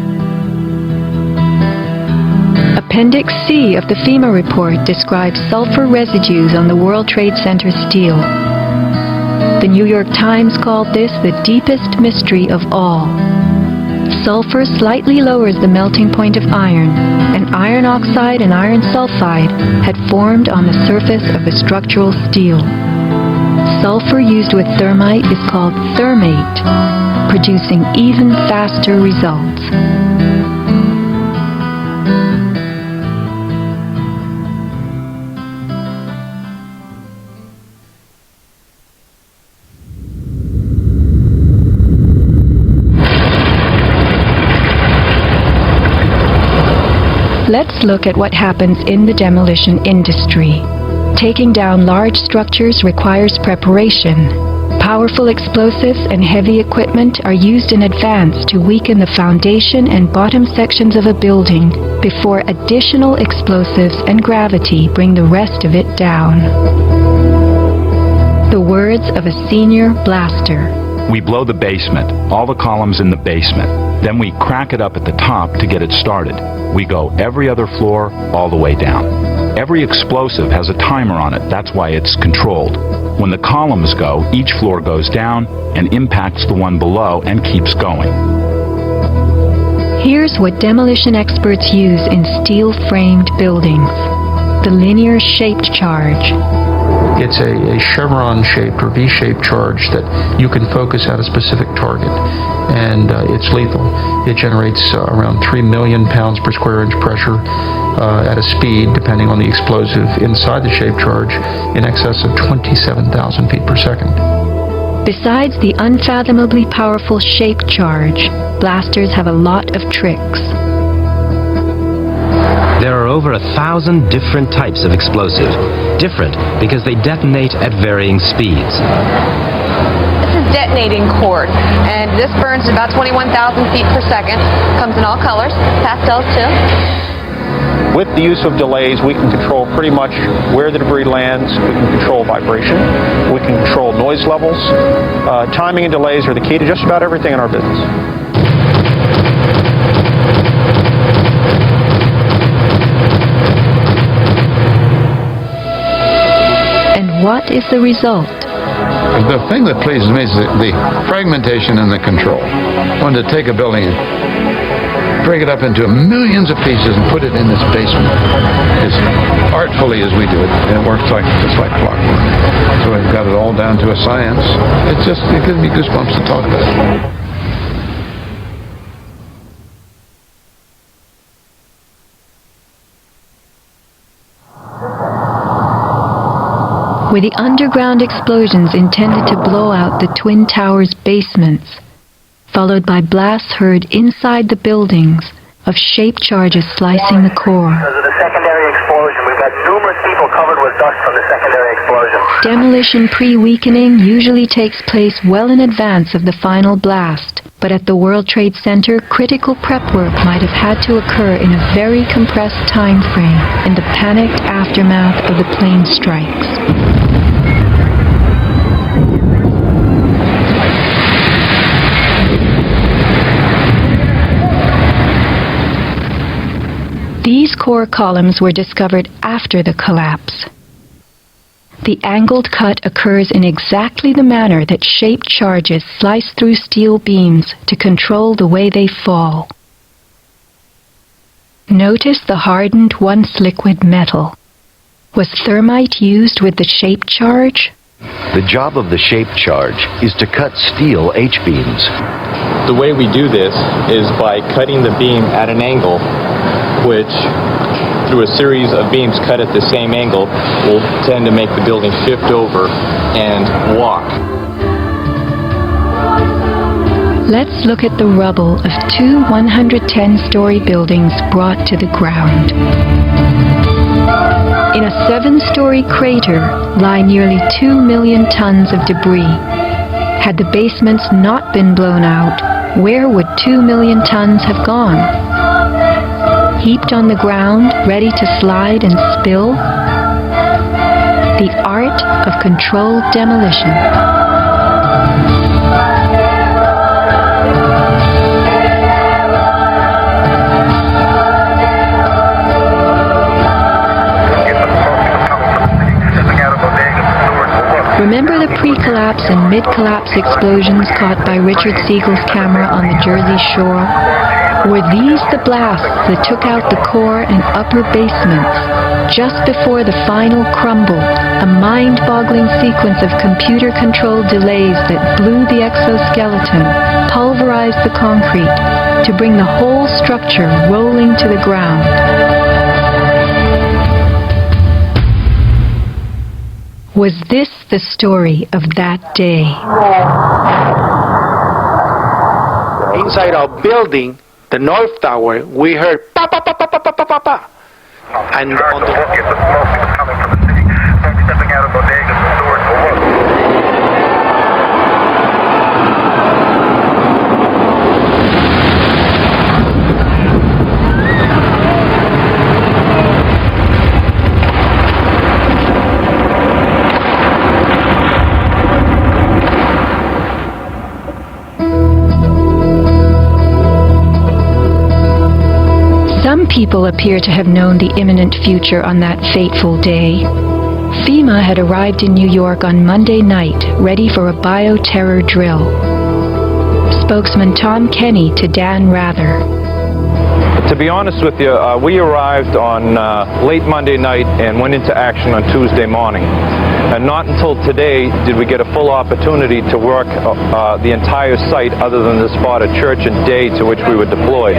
Appendix C of the FEMA report describes sulfur residues on the World Trade Center steel. The New York Times called this the deepest mystery of all. Sulfur slightly lowers the melting point of iron, and iron oxide and iron sulfide had formed on the surface of the structural steel. Sulfur used with thermite is called thermate, producing even faster results. Let's look at what happens in the demolition industry. Taking down large structures requires preparation. Powerful explosives and heavy equipment are used in advance to weaken the foundation and bottom sections of a building before additional explosives and gravity bring the rest of it down. The words of a senior blaster. We blow the basement, all the columns in the basement. Then we crack it up at the top to get it started. We go every other floor, all the way down. Every explosive has a timer on it. That's why it's controlled. When the columns go, each floor goes down and impacts the one below and keeps going. Here's what demolition experts use in steel-framed buildings. The linear shaped charge. It's a chevron-shaped or V-shaped charge that you can focus at a specific target, and it's lethal. It generates around 3 million pounds per square inch pressure at a speed, depending on the explosive inside the shaped charge, in excess of 27,000 feet per second. Besides the unfathomably powerful shaped charge, blasters have a lot of tricks. There are over 1,000 different types of explosive. Different because they detonate at varying speeds. This is detonating cord, and this burns at about 21,000 feet per second. Comes in all colors, pastels too. With the use of delays, we can control pretty much where the debris lands. We can control vibration. We can control noise levels. Timing and delays are the key to just about everything in our business. What is the result? The thing that pleases me is the fragmentation and the control. One to take a building and break it up into millions of pieces and put it in this basement as artfully as we do it, and it works just like clockwork. So we've got it all down to a science. It gives me goosebumps to talk about it. Were the underground explosions intended to blow out the Twin Towers' basements, followed by blasts heard inside the buildings of shaped charges slicing the core. Because of the secondary explosion, we've got numerous people covered with dust from the secondary explosion. Demolition pre-weakening usually takes place well in advance of the final blast, but at the World Trade Center, critical prep work might have had to occur in a very compressed time frame in the panicked aftermath of the plane strikes. These core columns were discovered after the collapse. The angled cut occurs in exactly the manner that shaped charges slice through steel beams to control the way they fall. Notice the hardened once liquid metal. Was thermite used with the shape charge? The job of the shape charge is to cut steel H-beams. The way we do this is by cutting the beam at an angle, which, through a series of beams cut at the same angle, will tend to make the building shift over and walk. Let's look at the rubble of two 110-story buildings brought to the ground. In a 7-story crater lie nearly 2 million tons of debris. Had the basements not been blown out, where would 2 million tons have gone? Heaped on the ground, ready to slide and spill? The art of controlled demolition. Remember the pre-collapse and mid-collapse explosions caught by Richard Siegel's camera on the Jersey Shore? Were these the blasts that took out the core and upper basements? Just before the final crumble, a mind-boggling sequence of computer-controlled delays that blew the exoskeleton, pulverized the concrete, to bring the whole structure rolling to the ground. Was this the story of that day? Inside our building, the North Tower, we heard pa pa pa pa pa pa pa pa pa. And on the smoke coming from the city. Stepping out of bodegas and stores for work. Some people appear to have known the imminent future on that fateful day. FEMA had arrived in New York on Monday night, ready for a bioterror drill. Spokesman Tom Kenny to Dan Rather. To be honest with you, we arrived on late Monday night and went into action on Tuesday morning. And not until today did we get a full opportunity to work the entire site other than the spot at Church and Day to which we were deployed.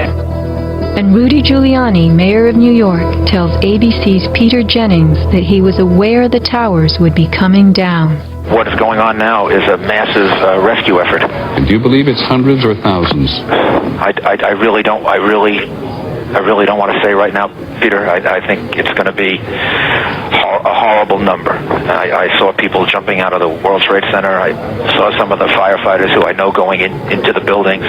And Rudy Giuliani, mayor of New York, tells ABC's Peter Jennings that he was aware the towers would be coming down. What is going on now is a massive rescue effort. And do you believe it's hundreds or thousands? I really don't want to say right now, Peter. I think it's going to be a horrible number. I saw people jumping out of the World Trade Center. I saw some of the firefighters who I know going into the building.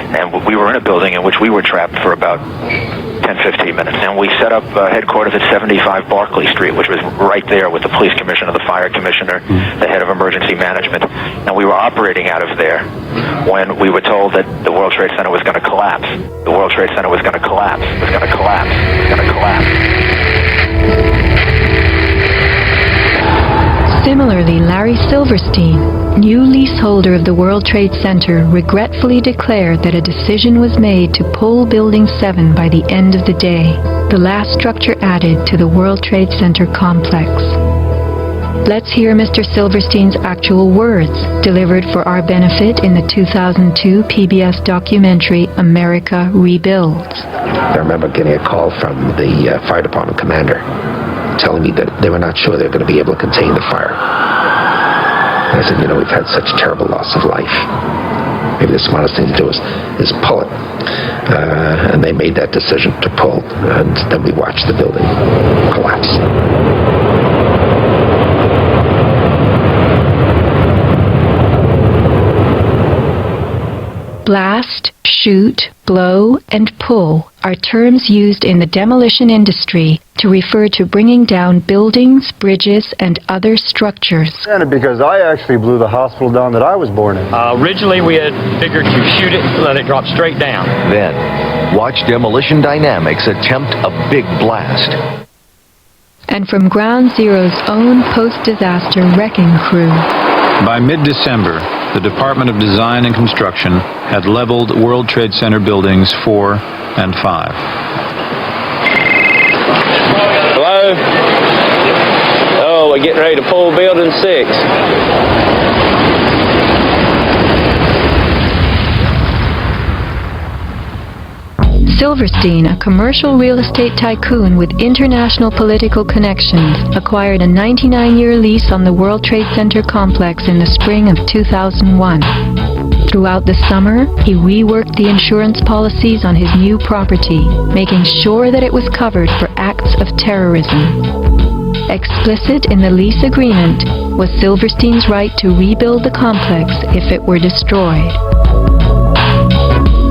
And we were in a building in which we were trapped for about 10-15 minutes. And we set up headquarters at 75 Barclay Street, which was right there with the police commissioner, the fire commissioner, the head of emergency management. And we were operating out of there when we were told that the World Trade Center was going to collapse. The World Trade Center was going to collapse. It was going to collapse. It was going to collapse. Similarly, Larry Silverstein, new leaseholder of the World Trade Center, regretfully declared that a decision was made to pull Building 7 by the end of the day, the last structure added to the World Trade Center complex. Let's hear Mr. Silverstein's actual words, delivered for our benefit in the 2002 PBS documentary America Rebuilds. I remember getting a call from the fire department commander telling me that they were not sure they were going to be able to contain the fire. And I said, we've had such terrible loss of life. Maybe the smartest thing to do is pull it. And they made that decision to pull, and then we watched the building collapse. Blast, shoot, blow, and pull are terms used in the demolition industry to refer to bringing down buildings, bridges, and other structures. Because I actually blew the hospital down that I was born in. Originally, we had figured to shoot it and let it drop straight down. Then, watch Demolition Dynamics attempt a big blast. And from Ground Zero's own post-disaster wrecking crew. By mid-December, the Department of Design and Construction had leveled World Trade Center buildings 4 and 5. Hello? we're getting ready to pull Building 6. Silverstein, a commercial real estate tycoon with international political connections, acquired a 99-year lease on the World Trade Center complex in the spring of 2001. Throughout the summer, he reworked the insurance policies on his new property, making sure that it was covered for acts of terrorism. Explicit in the lease agreement was Silverstein's right to rebuild the complex if it were destroyed.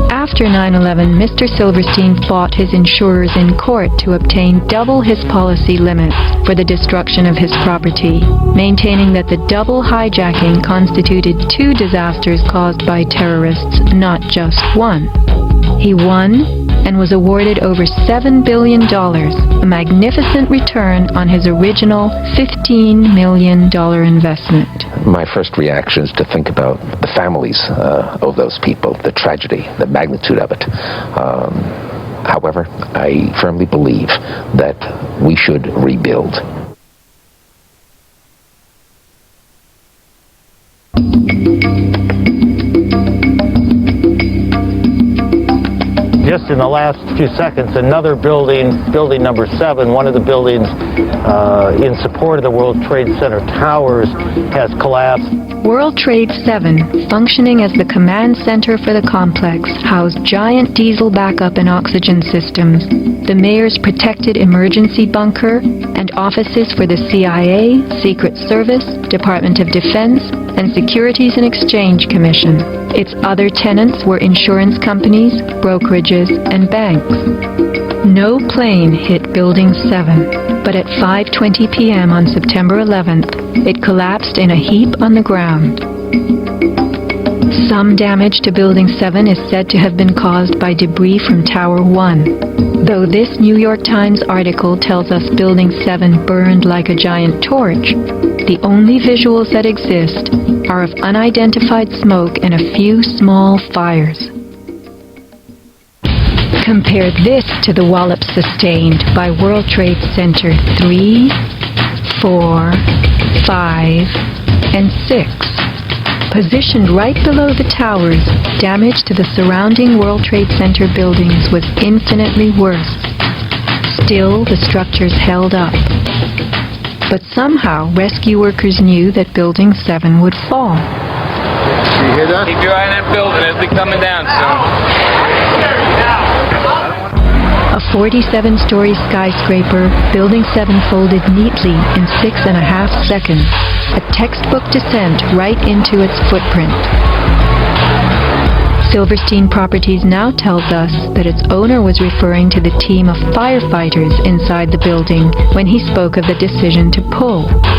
After 9/11, Mr. Silverstein fought his insurers in court to obtain double his policy limits for the destruction of his property, maintaining that the double hijacking constituted 2 disasters caused by terrorists, not just one. He won and was awarded over $7 billion, a magnificent return on his original $15 million investment. My first reaction is to think about the families of those people, the tragedy, the magnitude of it. However, I firmly believe that we should rebuild. Just in the last few seconds, another building, building number 7, one of the buildings in support of the World Trade Center towers, has collapsed. World Trade 7, functioning as the command center for the complex, housed giant diesel backup and oxygen systems, the mayor's protected emergency bunker, and offices for the CIA, Secret Service, Department of Defense, and Securities and Exchange Commission. Its other tenants were insurance companies, brokerages, and banks. No plane hit Building 7, but at 5:20 p.m. on September 11th, it collapsed in a heap on the ground. Some damage to Building 7 is said to have been caused by debris from Tower 1. Though this New York Times article tells us Building 7 burned like a giant torch, the only visuals that exist are of unidentified smoke and a few small fires. Compare this to the wallops sustained by World Trade Center 3, 4, 5, and 6. Positioned right below the towers, damage to the surrounding World Trade Center buildings was infinitely worse. Still, the structures held up. But somehow, rescue workers knew that Building 7 would fall. You hear that? Keep your eye on that building. It'll be coming down soon. A 47-story skyscraper, Building 7 folded neatly in 6.5 seconds. A textbook descent right into its footprint. Silverstein Properties now tells us that its owner was referring to the team of firefighters inside the building when he spoke of the decision to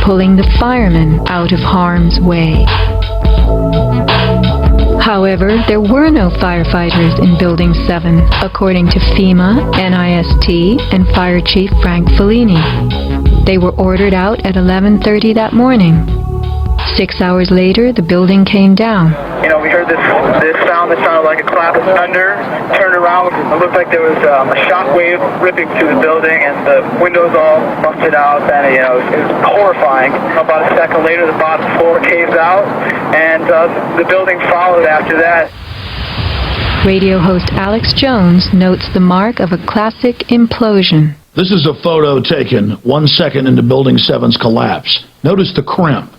pulling the firemen out of harm's way. However, there were no firefighters in Building 7, according to FEMA, NIST, and Fire Chief Frank Fellini. They were ordered out at 11:30 that morning. 6 hours later, the building came down. You know, we heard this sound that sounded like a clap of thunder. Turned around, it looked like there was a shock wave ripping through the building, and the windows all busted out, and it was horrifying. About a second later, the bottom floor caves out, and the building followed after that. Radio host Alex Jones notes the mark of a classic implosion. This is a photo taken 1 second into Building 7's collapse. Notice the crimp.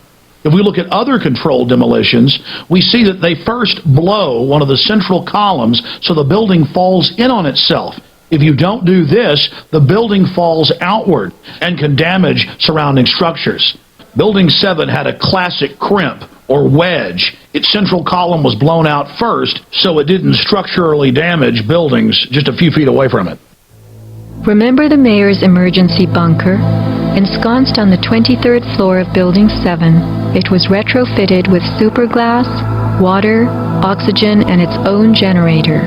If we look at other controlled demolitions, we see that they first blow one of the central columns so the building falls in on itself. If you don't do this, the building falls outward and can damage surrounding structures. Building 7 had a classic crimp or wedge. Its central column was blown out first, so it didn't structurally damage buildings just a few feet away from it. Remember the mayor's emergency bunker? Ensconced on the 23rd floor of Building 7, it was retrofitted with superglass, water, oxygen, and its own generator.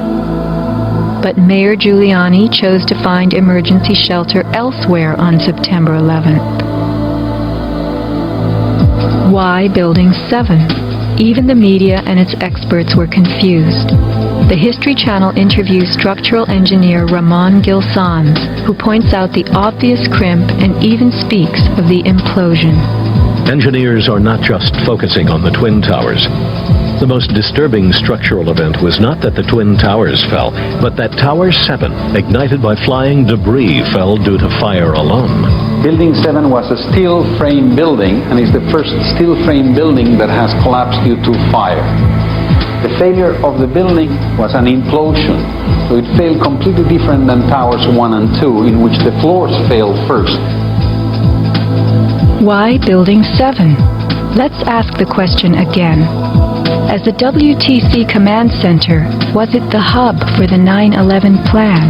But Mayor Giuliani chose to find emergency shelter elsewhere on September 11th. Why Building 7? Even the media and its experts were confused. The History Channel interviews structural engineer Ramon Gilsans, who points out the obvious crimp and even speaks of the implosion. Engineers are not just focusing on the Twin Towers. The most disturbing structural event was not that the Twin Towers fell, but that Tower 7, ignited by flying debris, fell due to fire alone. Building 7 was a steel frame building, and is the first steel frame building that has collapsed due to fire. The failure of the building was an implosion, so it failed completely different than Towers 1 and 2, in which the floors failed first. Why Building 7? Let's ask the question again. As the WTC Command Center, was it the hub for the 9/11 plan?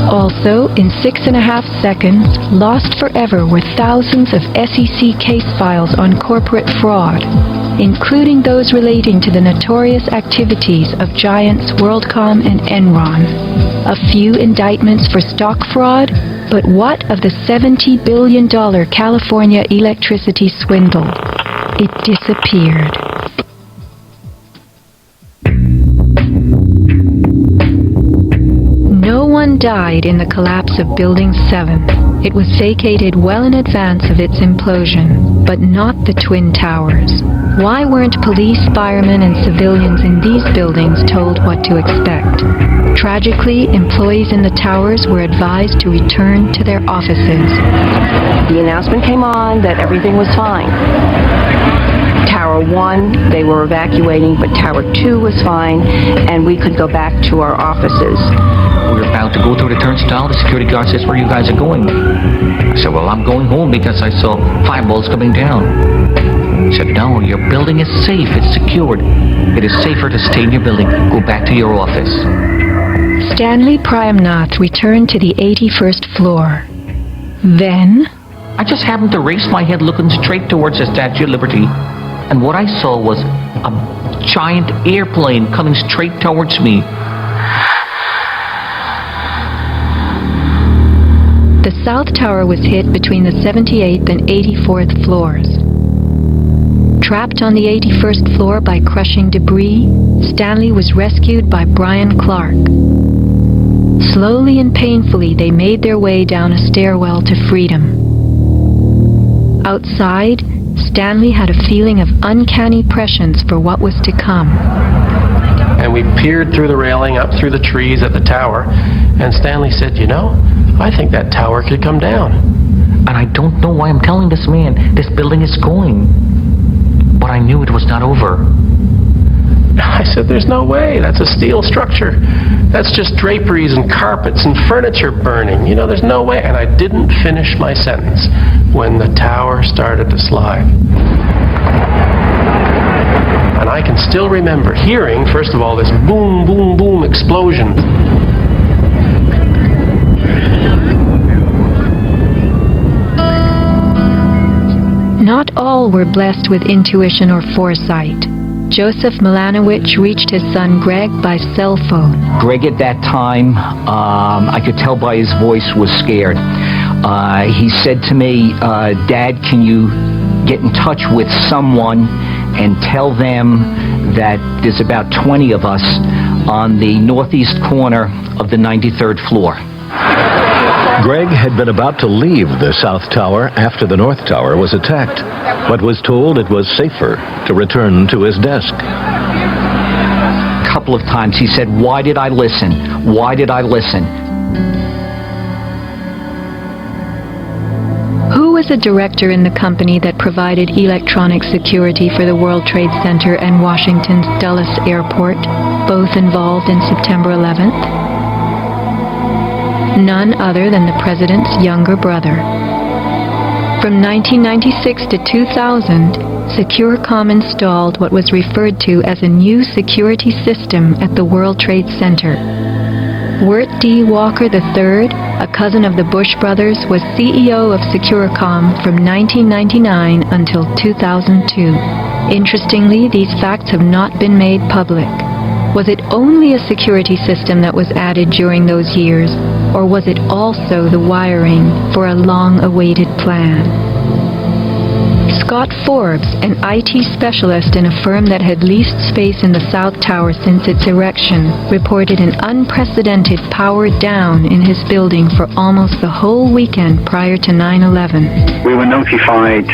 Also, in 6.5 seconds, lost forever were thousands of SEC case files on corporate fraud, including those relating to the notorious activities of giants WorldCom and Enron. A few indictments for stock fraud, but what of the $70 billion California electricity swindle? It disappeared. No one died in the collapse of Building 7. It was vacated well in advance of its implosion, but not the Twin Towers. Why weren't police, firemen, and civilians in these buildings told what to expect? Tragically, employees in the towers were advised to return to their offices. The announcement came on that everything was fine. Tower 1, they were evacuating, but Tower 2 was fine, and we could go back to our offices. We're about to go through the turnstile. The security guard says, "Where you guys are going?" I said, "Well, I'm going home because I saw fireballs coming down." He said, "No, your building is safe. It's secured. It is safer to stay in your building. Go back to your office." Stanley Prayamnath returned to the 81st floor. Then, I just happened to raise my head looking straight towards the Statue of Liberty, and what I saw was a giant airplane coming straight towards me. the South Tower was hit between the 78th and 84th floors. Trapped on the 81st floor by crushing debris, Stanley was rescued by Brian Clark. Slowly and painfully, they made their way down a stairwell to freedom. Outside, Stanley had a feeling of uncanny prescience for what was to come. And we peered through the railing, up through the trees at the tower, and Stanley said, "You know, I think that tower could come down." And I don't know why I'm telling this man this building is going. But I knew it was not over. I said, "There's no way. That's a steel structure. That's just draperies and carpets and furniture burning. You know, there's no way." And I didn't finish my sentence when the tower started to slide. And I can still remember hearing, first of all, this boom, boom, boom explosion. Not all were blessed with intuition or foresight. Joseph Milanowicz reached his son Greg by cell phone. Greg at that time, I could tell by his voice, was scared. He said to me, "Dad, can you get in touch with someone and tell them that there's about 20 of us on the northeast corner of the 93rd floor." Greg had been about to leave the South Tower after the North Tower was attacked, but was told it was safer to return to his desk. A couple of times he said, "Why did I listen? Why did I listen?" Who was a director in the company that provided electronic security for the World Trade Center and Washington's Dulles Airport, both involved in September 11th? None other than the president's younger brother. From 1996 to 2000, SecureCom installed what was referred to as a new security system at the World Trade Center. Wirt D. Walker III, a cousin of the Bush brothers, was CEO of SecureCom from 1999 until 2002. Interestingly, these facts have not been made public. Was it only a security system that was added during those years, or was it also the wiring for a long-awaited plan? Scott Forbes, an IT specialist in a firm that had leased space in the South Tower since its erection, reported an unprecedented power down in his building for almost the whole weekend prior to 9/11. We were notified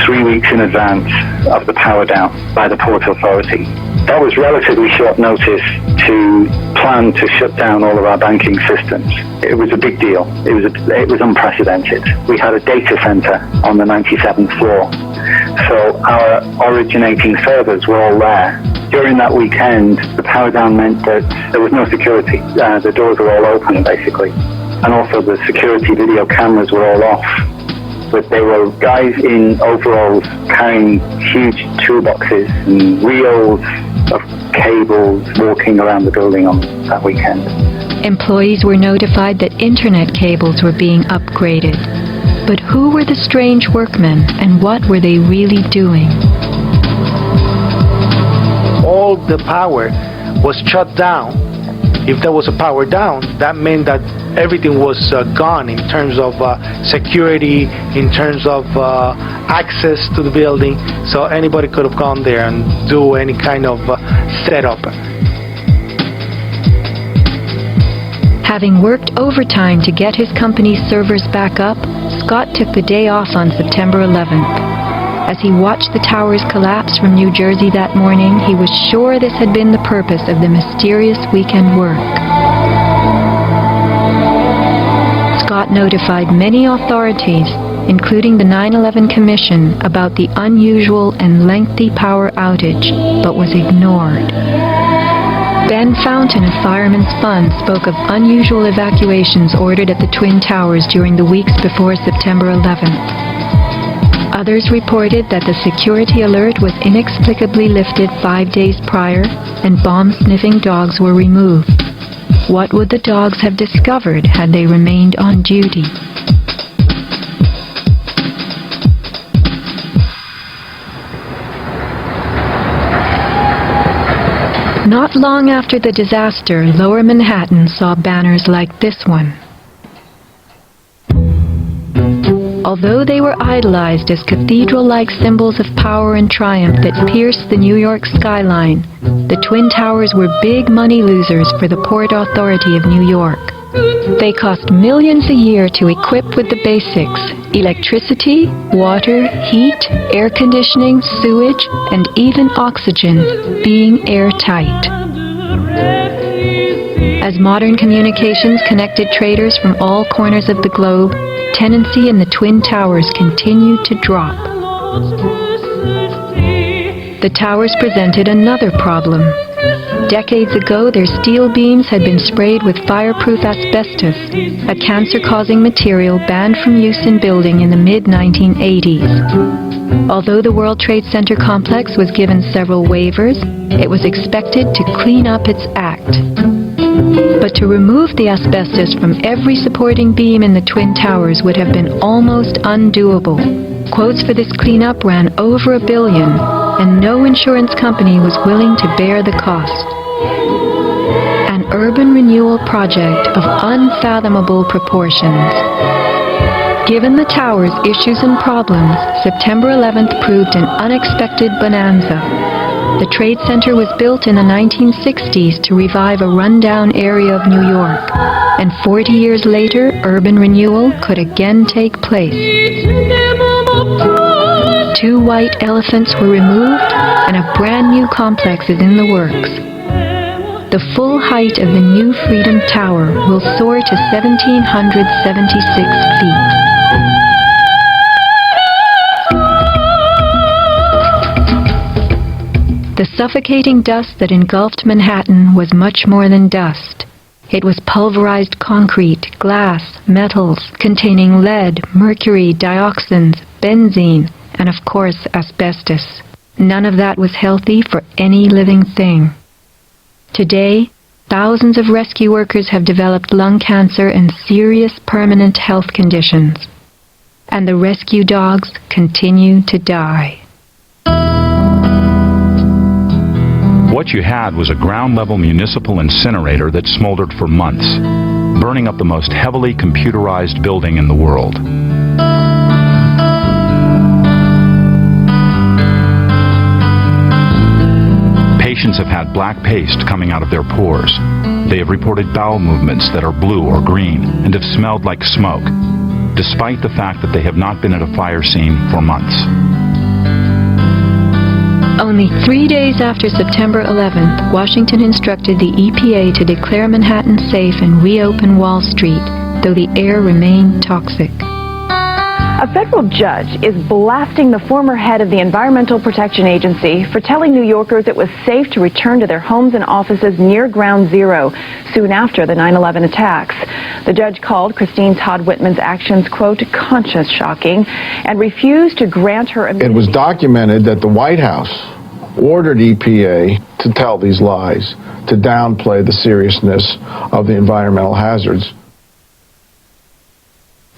3 weeks in advance of the power down by the Port Authority. That was relatively short notice to plan to shut down all of our banking systems. It was a big deal. It was unprecedented. We had a data center on the 97th floor, so our originating servers were all there. During that weekend, the power down meant that there was no security. The doors were all open, basically, and also the security video cameras were all off. But there were guys in overalls carrying huge toolboxes and reels of cables walking around the building on that weekend. Employees were notified that internet cables were being upgraded. But who were the strange workmen, and what were they really doing? All the power was shut down. If there was a power down, that meant that everything was gone in terms of security, in terms of access to the building, so anybody could have gone there and do any kind of setup. Having worked overtime to get his company's servers back up, Scott took the day off on September 11th. As he watched the towers collapse from New Jersey that morning, he was sure this had been the purpose of the mysterious weekend work. Scott notified many authorities, including the 9/11 Commission, about the unusual and lengthy power outage, but was ignored. Ben Fountain of Fireman's Fund spoke of unusual evacuations ordered at the Twin Towers during the weeks before September 11th. Others reported that the security alert was inexplicably lifted 5 days prior and bomb-sniffing dogs were removed. What would the dogs have discovered had they remained on duty? Not long after the disaster, Lower Manhattan saw banners like this one. Although they were idolized as cathedral-like symbols of power and triumph that pierced the New York skyline, the Twin Towers were big money losers for the Port Authority of New York. They cost millions a year to equip with the basics: electricity, water, heat, air conditioning, sewage, and even oxygen, being airtight. As modern communications connected traders from all corners of the globe, tenancy in the Twin Towers continued to drop. The towers presented another problem. Decades ago, their steel beams had been sprayed with fireproof asbestos, a cancer-causing material banned from use in building in the mid-1980s. Although the World Trade Center complex was given several waivers, it was expected to clean up its act. But to remove the asbestos from every supporting beam in the Twin Towers would have been almost undoable. Quotes for this cleanup ran over $1 billion, and no insurance company was willing to bear the cost. An urban renewal project of unfathomable proportions. Given the tower's issues and problems, September 11th proved an unexpected bonanza. The Trade Center was built in the 1960s to revive a rundown area of New York, and 40 years later, urban renewal could again take place. 2 white elephants were removed, and a brand new complex is in the works. The full height of the new Freedom Tower will soar to 1,776 feet. The suffocating dust that engulfed Manhattan was much more than dust. It was pulverized concrete, glass, metals containing lead, mercury, dioxins, benzene, and of course asbestos. None of that was healthy for any living thing. Today, thousands of rescue workers have developed lung cancer and serious permanent health conditions. And the rescue dogs continue to die. What you had was a ground-level municipal incinerator that smoldered for months, burning up the most heavily computerized building in the world. black paste coming out of their pores. They have reported bowel movements that are blue or green and have smelled like smoke, despite the fact that they have not been at a fire scene for months. Only 3 days after September 11th, Washington instructed the EPA to declare Manhattan safe and reopen Wall Street, though the air remained toxic. A federal judge is blasting the former head of the Environmental Protection Agency for telling New Yorkers it was safe to return to their homes and offices near Ground Zero soon after the 9/11 attacks. The judge called Christine Todd Whitman's actions, quote, conscience shocking, and refused to grant her immunity. It was documented that the White House ordered EPA to tell these lies, to downplay the seriousness of the environmental hazards.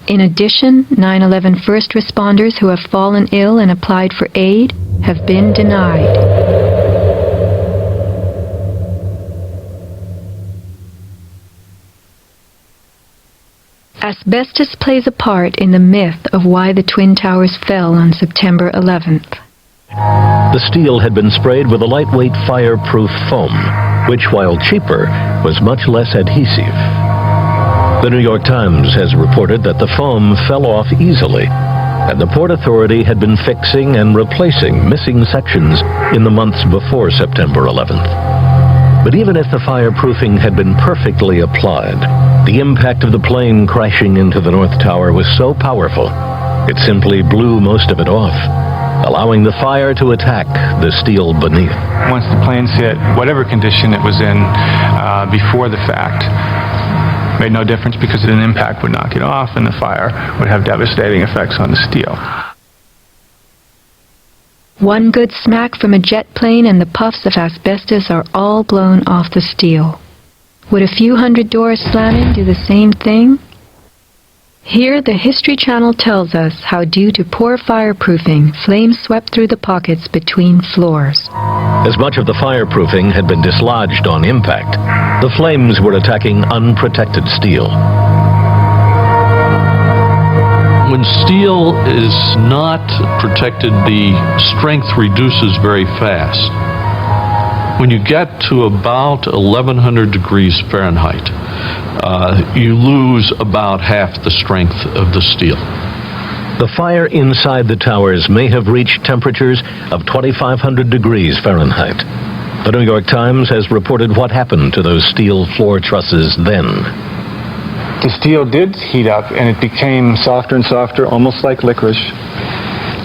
In addition, 9/11 first responders who have fallen ill and applied for aid have been denied. Asbestos plays a part in the myth of why the Twin Towers fell on September 11th. The steel had been sprayed with a lightweight fireproof foam, which, while cheaper, was much less adhesive. The New York Times has reported that the foam fell off easily, and the Port Authority had been fixing and replacing missing sections in the months before September 11th. But even if the fireproofing had been perfectly applied, the impact of the plane crashing into the North Tower was so powerful, it simply blew most of it off, allowing the fire to attack the steel beneath. Once the planes hit, whatever condition it was in before the fact, made no difference because an impact would knock it off and the fire would have devastating effects on the steel. One good smack from a jet plane and the puffs of asbestos are all blown off the steel. Would a few hundred doors slamming do the same thing? Here, the History Channel tells us how, due to poor fireproofing, flames swept through the pockets between floors. As much of the fireproofing had been dislodged on impact, the flames were attacking unprotected steel. When steel is not protected, the strength reduces very fast. When you get to about 1100 degrees Fahrenheit, you lose about half the strength of the steel. The fire inside the towers may have reached temperatures of 2,500 degrees Fahrenheit. The New York Times has reported what happened to those steel floor trusses then. The steel did heat up and it became softer and softer, almost like licorice.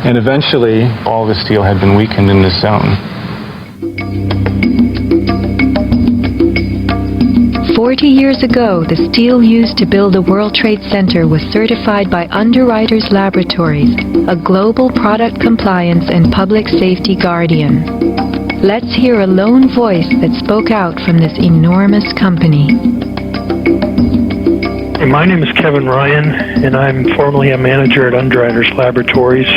And eventually, all the steel had been weakened in this zone. 40 years ago, the steel used to build the World Trade Center was certified by Underwriters Laboratories, a global product compliance and public safety guardian. Let's hear a lone voice that spoke out from this enormous company. My name is Kevin Ryan, and I'm formerly a manager at Underwriters Laboratories.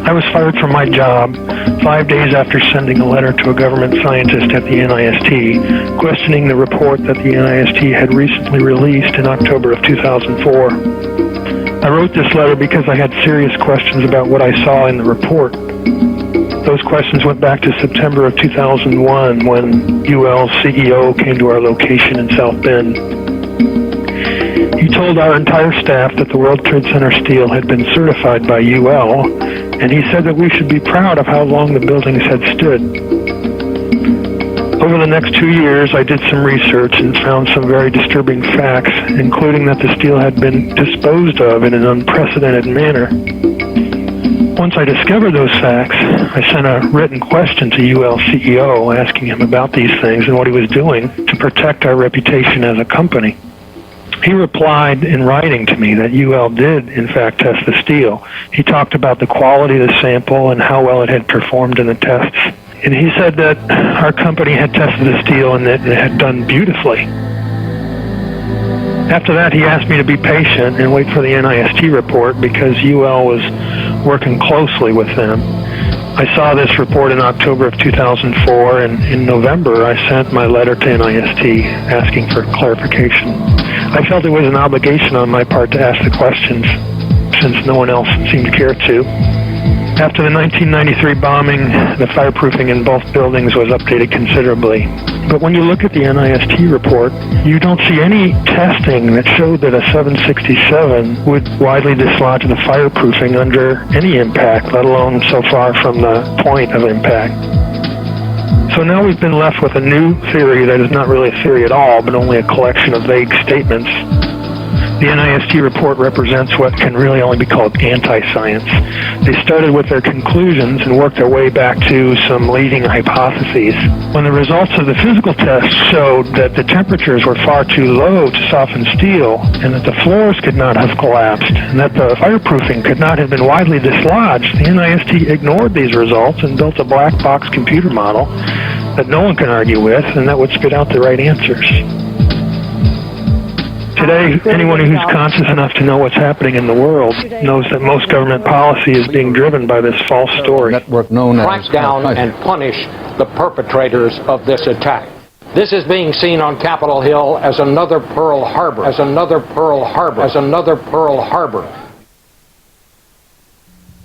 I was fired from my job 5 days after sending a letter to a government scientist at the NIST, questioning the report that the NIST had recently released in October of 2004. I wrote this letter because I had serious questions about what I saw in the report. Those questions went back to September of 2001 when UL's CEO came to our location in South Bend. He told our entire staff that the World Trade Center steel had been certified by UL, and he said that we should be proud of how long the buildings had stood. Over the next 2 years, I did some research and found some very disturbing facts, including that the steel had been disposed of in an unprecedented manner. Once I discovered those facts, I sent a written question to UL CEO asking him about these things and what he was doing to protect our reputation as a company. He replied in writing to me that UL did, in fact, test the steel. He talked about the quality of the sample and how well it had performed in the tests. And he said that our company had tested the steel and that it had done beautifully. After that, he asked me to be patient and wait for the NIST report because UL was working closely with them. I saw this report in October of 2004, and in November I sent my letter to NIST asking for clarification. I felt it was an obligation on my part to ask the questions, since no one else seemed to care to. After the 1993 bombing, the fireproofing in both buildings was updated considerably. But when you look at the NIST report, you don't see any testing that showed that a 767 would widely dislodge the fireproofing under any impact, let alone so far from the point of impact. So now we've been left with a new theory that is not really a theory at all, but only a collection of vague statements. The NIST report represents what can really only be called anti-science. They started with their conclusions and worked their way back to some leading hypotheses. When the results of the physical tests showed that the temperatures were far too low to soften steel, and that the floors could not have collapsed, and that the fireproofing could not have been widely dislodged, the NIST ignored these results and built a black box computer model that no one can argue with, and that would spit out the right answers. Today, anyone who's conscious enough to know what's happening in the world knows that most government policy is being driven by this false story. Network known as crack down and punish the perpetrators of this attack. This is being seen on Capitol Hill as another Pearl Harbor, as another Pearl Harbor, as another Pearl Harbor.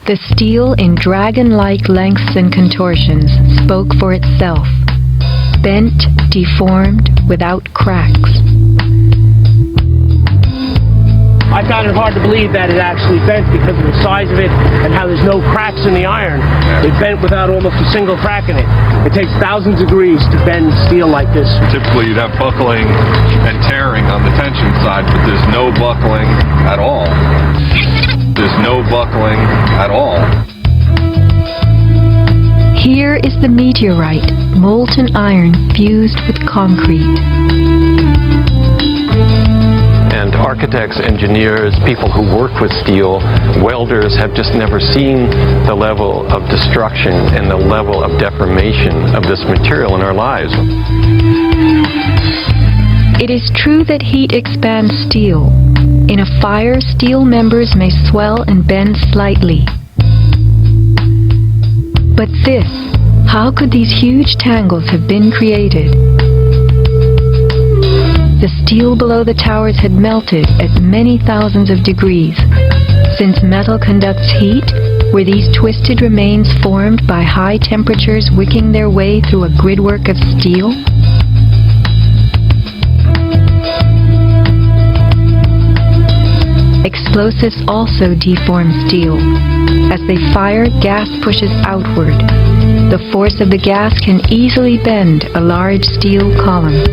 The steel in dragon-like lengths and contortions spoke for itself, bent, deformed, without cracks. I found it hard to believe that it actually bent because of the size of it and how there's no cracks in the iron. It bent without almost a single crack in it. It takes thousands of degrees to bend steel like this. Typically you'd have buckling and tearing on the tension side, but there's no buckling at all. There's no buckling at all. Here is the meteorite, molten iron fused with concrete. And architects, engineers, people who work with steel, welders have just never seen the level of destruction and the level of deformation of this material in our lives. It is true that heat expands steel. In a fire, steel members may swell and bend slightly. But this, how could these huge tangles have been created? The steel below the towers had melted at many thousands of degrees. Since metal conducts heat, were these twisted remains formed by high temperatures wicking their way through a gridwork of steel? Explosives also deform steel. As they fire, gas pushes outward. The force of the gas can easily bend a large steel column.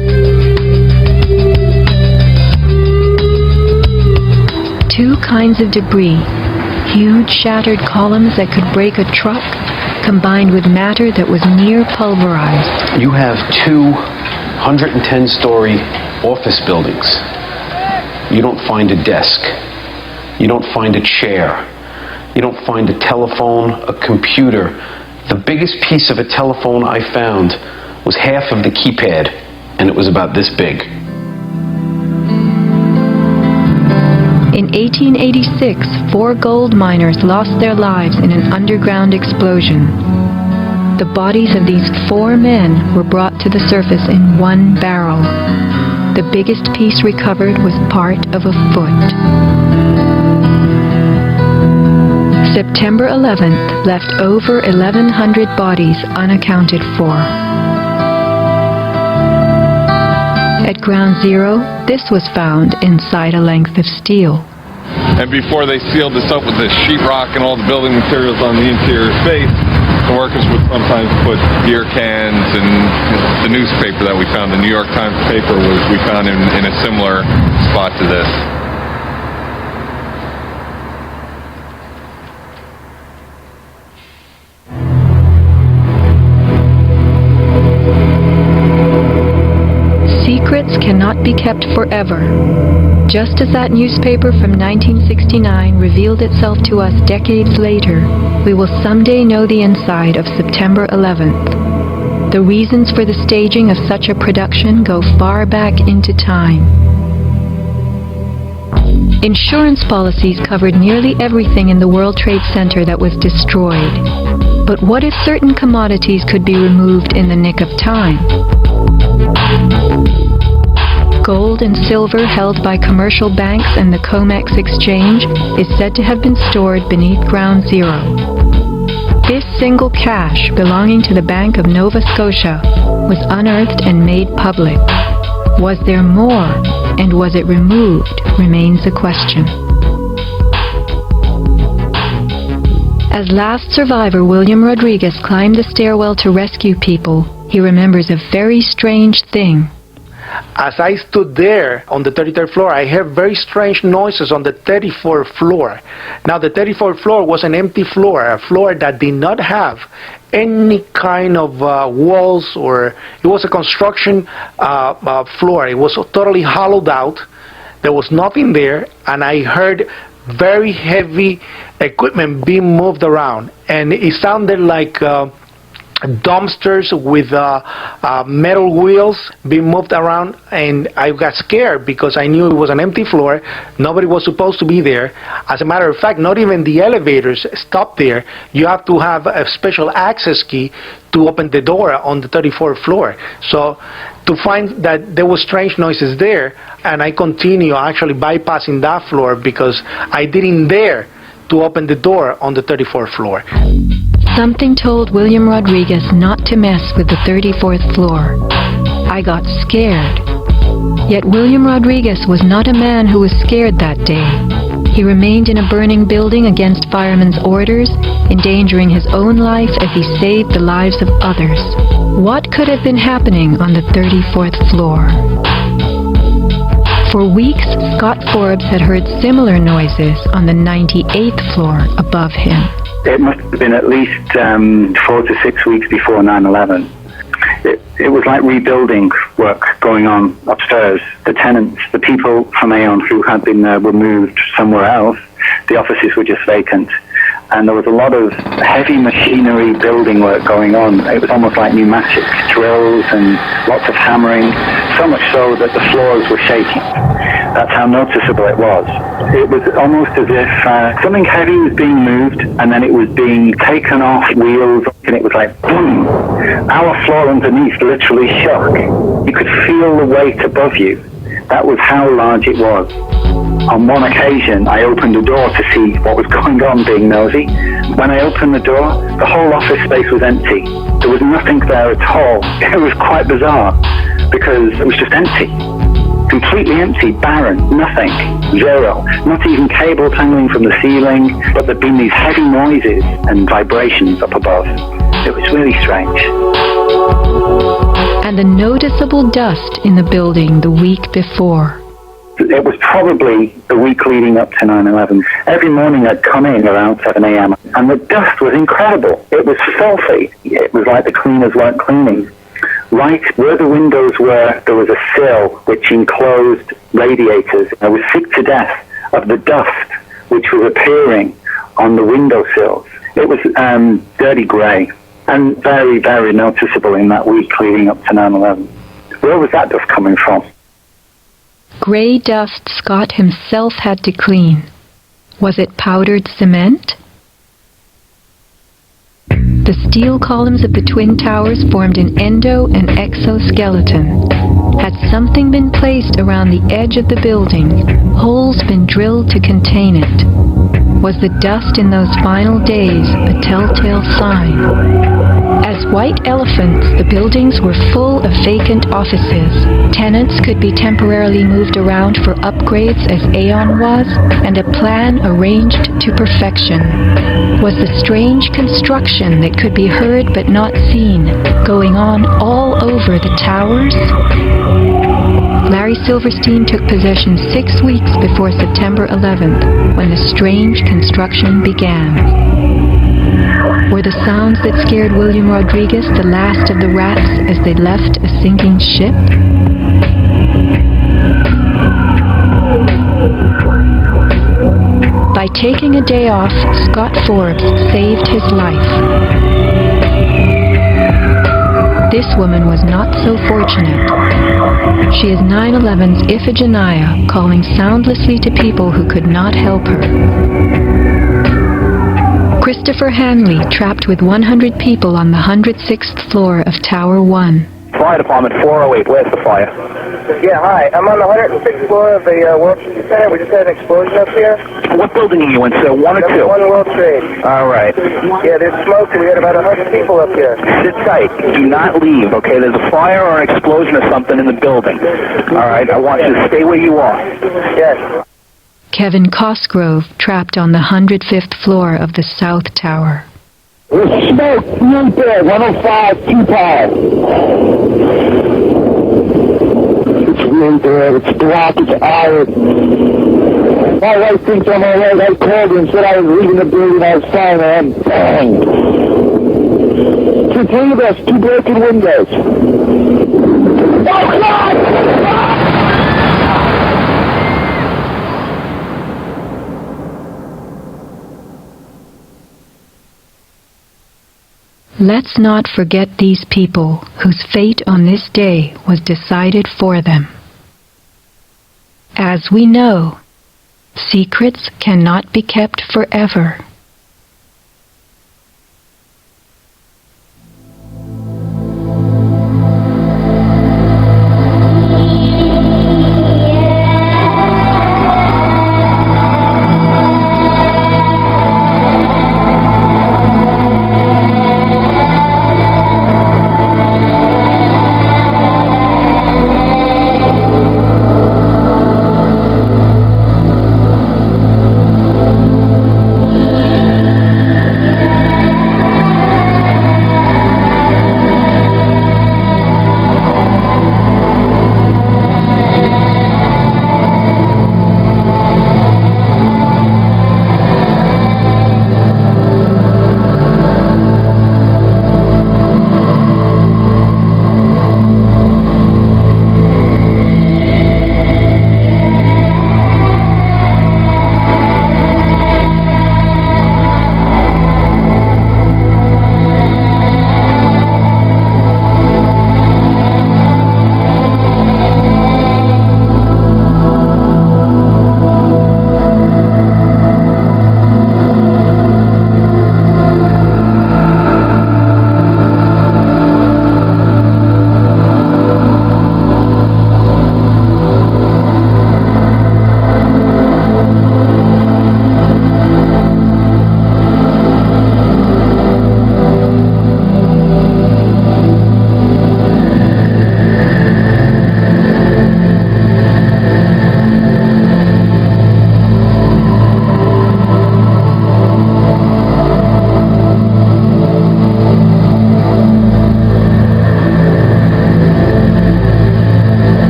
Two kinds of debris, huge shattered columns that could break a truck, combined with matter that was near pulverized. You have 210-story office buildings. You don't find a desk. You don't find a chair. You don't find a telephone, a computer. The biggest piece of a telephone I found was half of the keypad, and it was about this big. In 1886, 4 gold miners lost their lives in an underground explosion. The bodies of these 4 men were brought to the surface in one barrel. The biggest piece recovered was part of a foot. September 11th left over 1,100 bodies unaccounted for. At Ground Zero, this was found inside a length of steel. And before they sealed this up with the sheetrock and all the building materials on the interior space, the workers would sometimes put beer cans and the newspaper that we found, the New York Times paper, we found in a similar spot to this. Secrets cannot be kept forever. Just as that newspaper from 1969 revealed itself to us decades later, we will someday know the inside of September 11th. The reasons for the staging of such a production go far back into time. Insurance policies covered nearly everything in the World Trade Center that was destroyed. But what if certain commodities could be removed in the nick of time? Gold and silver held by commercial banks and the COMEX exchange is said to have been stored beneath Ground Zero. This single cache belonging to the Bank of Nova Scotia was unearthed and made public. Was there more, and was it removed, remains the question. As last survivor William Rodriguez climbed the stairwell to rescue people, he remembers a very strange thing. As I stood there on the 33rd floor, I heard very strange noises on the 34th floor. Now, the 34th floor was an empty floor, a floor that did not have any kind of walls, or it was a construction floor. It was totally hollowed out. There was nothing there, and I heard very heavy equipment being moved around, and it sounded like dumpsters with metal wheels being moved around, and I got scared because I knew it was an empty floor. Nobody was supposed to be there. As a matter of fact, not even the elevators stopped there. You have to have a special access key to open the door on the 34th floor. So to find that there was strange noises there, and I continue actually bypassing that floor because I didn't dare to open the door on the 34th floor. Something told William Rodriguez not to mess with the 34th floor. I got scared. Yet William Rodriguez was not a man who was scared that day. He remained in a burning building against firemen's orders, endangering his own life as he saved the lives of others. What could have been happening on the 34th floor? For weeks, Scott Forbes had heard similar noises on the 98th floor above him. It must have been at least 4 to 6 weeks before 9/11. It was like rebuilding work going on upstairs. The tenants, the people from Aon who had been were moved somewhere else, the offices were just vacant. And there was a lot of heavy machinery building work going on. It was almost like pneumatic drills and lots of hammering, so much so that the floors were shaking. That's how noticeable it was. It was almost as if something heavy was being moved and then it was being taken off wheels, and it was like boom. Our floor underneath literally shook. You could feel the weight above you. That was how large it was. On one occasion, I opened the door to see what was going on, being nosy. When I opened the door, the whole office space was empty. There was nothing there at all. It was quite bizarre because it was just empty. Completely empty, barren, nothing, zero. Not even cables hanging from the ceiling, but there'd been these heavy noises and vibrations up above. It was really strange. And the noticeable dust in the building the week before. It was probably the week leading up to 9/11. Every morning I'd come in around 7 a.m. and the dust was incredible. It was filthy. It was like the cleaners weren't cleaning. Right where the windows were, there was a sill which enclosed radiators. I was sick to death of the dust which was appearing on the windowsills. It was dirty grey and very, very noticeable in that week leading up to 9/11. Where was that dust coming from? Grey dust Scott himself had to clean. Was it powdered cement? The steel columns of the Twin Towers formed an endo and exoskeleton. Had something been placed around the edge of the building, holes been drilled to contain it? Was the dust in those final days a telltale sign? As white elephants, the buildings were full of vacant offices. Tenants could be temporarily moved around for upgrades as Aon was, and a plan arranged to perfection. Was the strange construction that could be heard but not seen going on all over the towers? Larry Silverstein took possession 6 weeks before September 11th, when the strange construction began. Were the sounds that scared William Rodriguez the last of the rats as they left a sinking ship? By taking a day off, Scott Forbes saved his life. This woman was not so fortunate. She is 9/11's Iphigenia, calling soundlessly to people who could not help her. Christopher Hanley, trapped with 100 people on the 106th floor of Tower 1. Fire department 408, where's the fire? Yeah, hi. I'm on the 106th floor of the World Trade Center. We just had an explosion up here. What building are you in, sir? 1 or 2? One World Trade. All right. Yeah, there's smoke. We had about 100 people up here. Sit tight. Do not leave, okay? There's a fire or an explosion or something in the building. All right? I want you to stay where you are. Yes. Kevin Cosgrove trapped on the 105th floor of the South Tower. There's smoke right there, 105, 2 power. It's really bad. It's black, it's iron. My wife thinks I'm all right. I called her and said I was leaving the building. I was fine, man. Bang. For 3 of us, 2 broken windows. Oh, God! Let's not forget these people whose fate on this day was decided for them. As we know, secrets cannot be kept forever.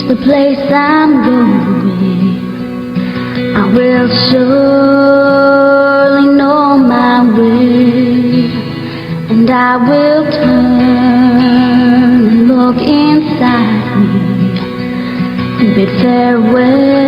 The place I'm going, I will surely know my way, and I will turn and look inside me and bid farewell.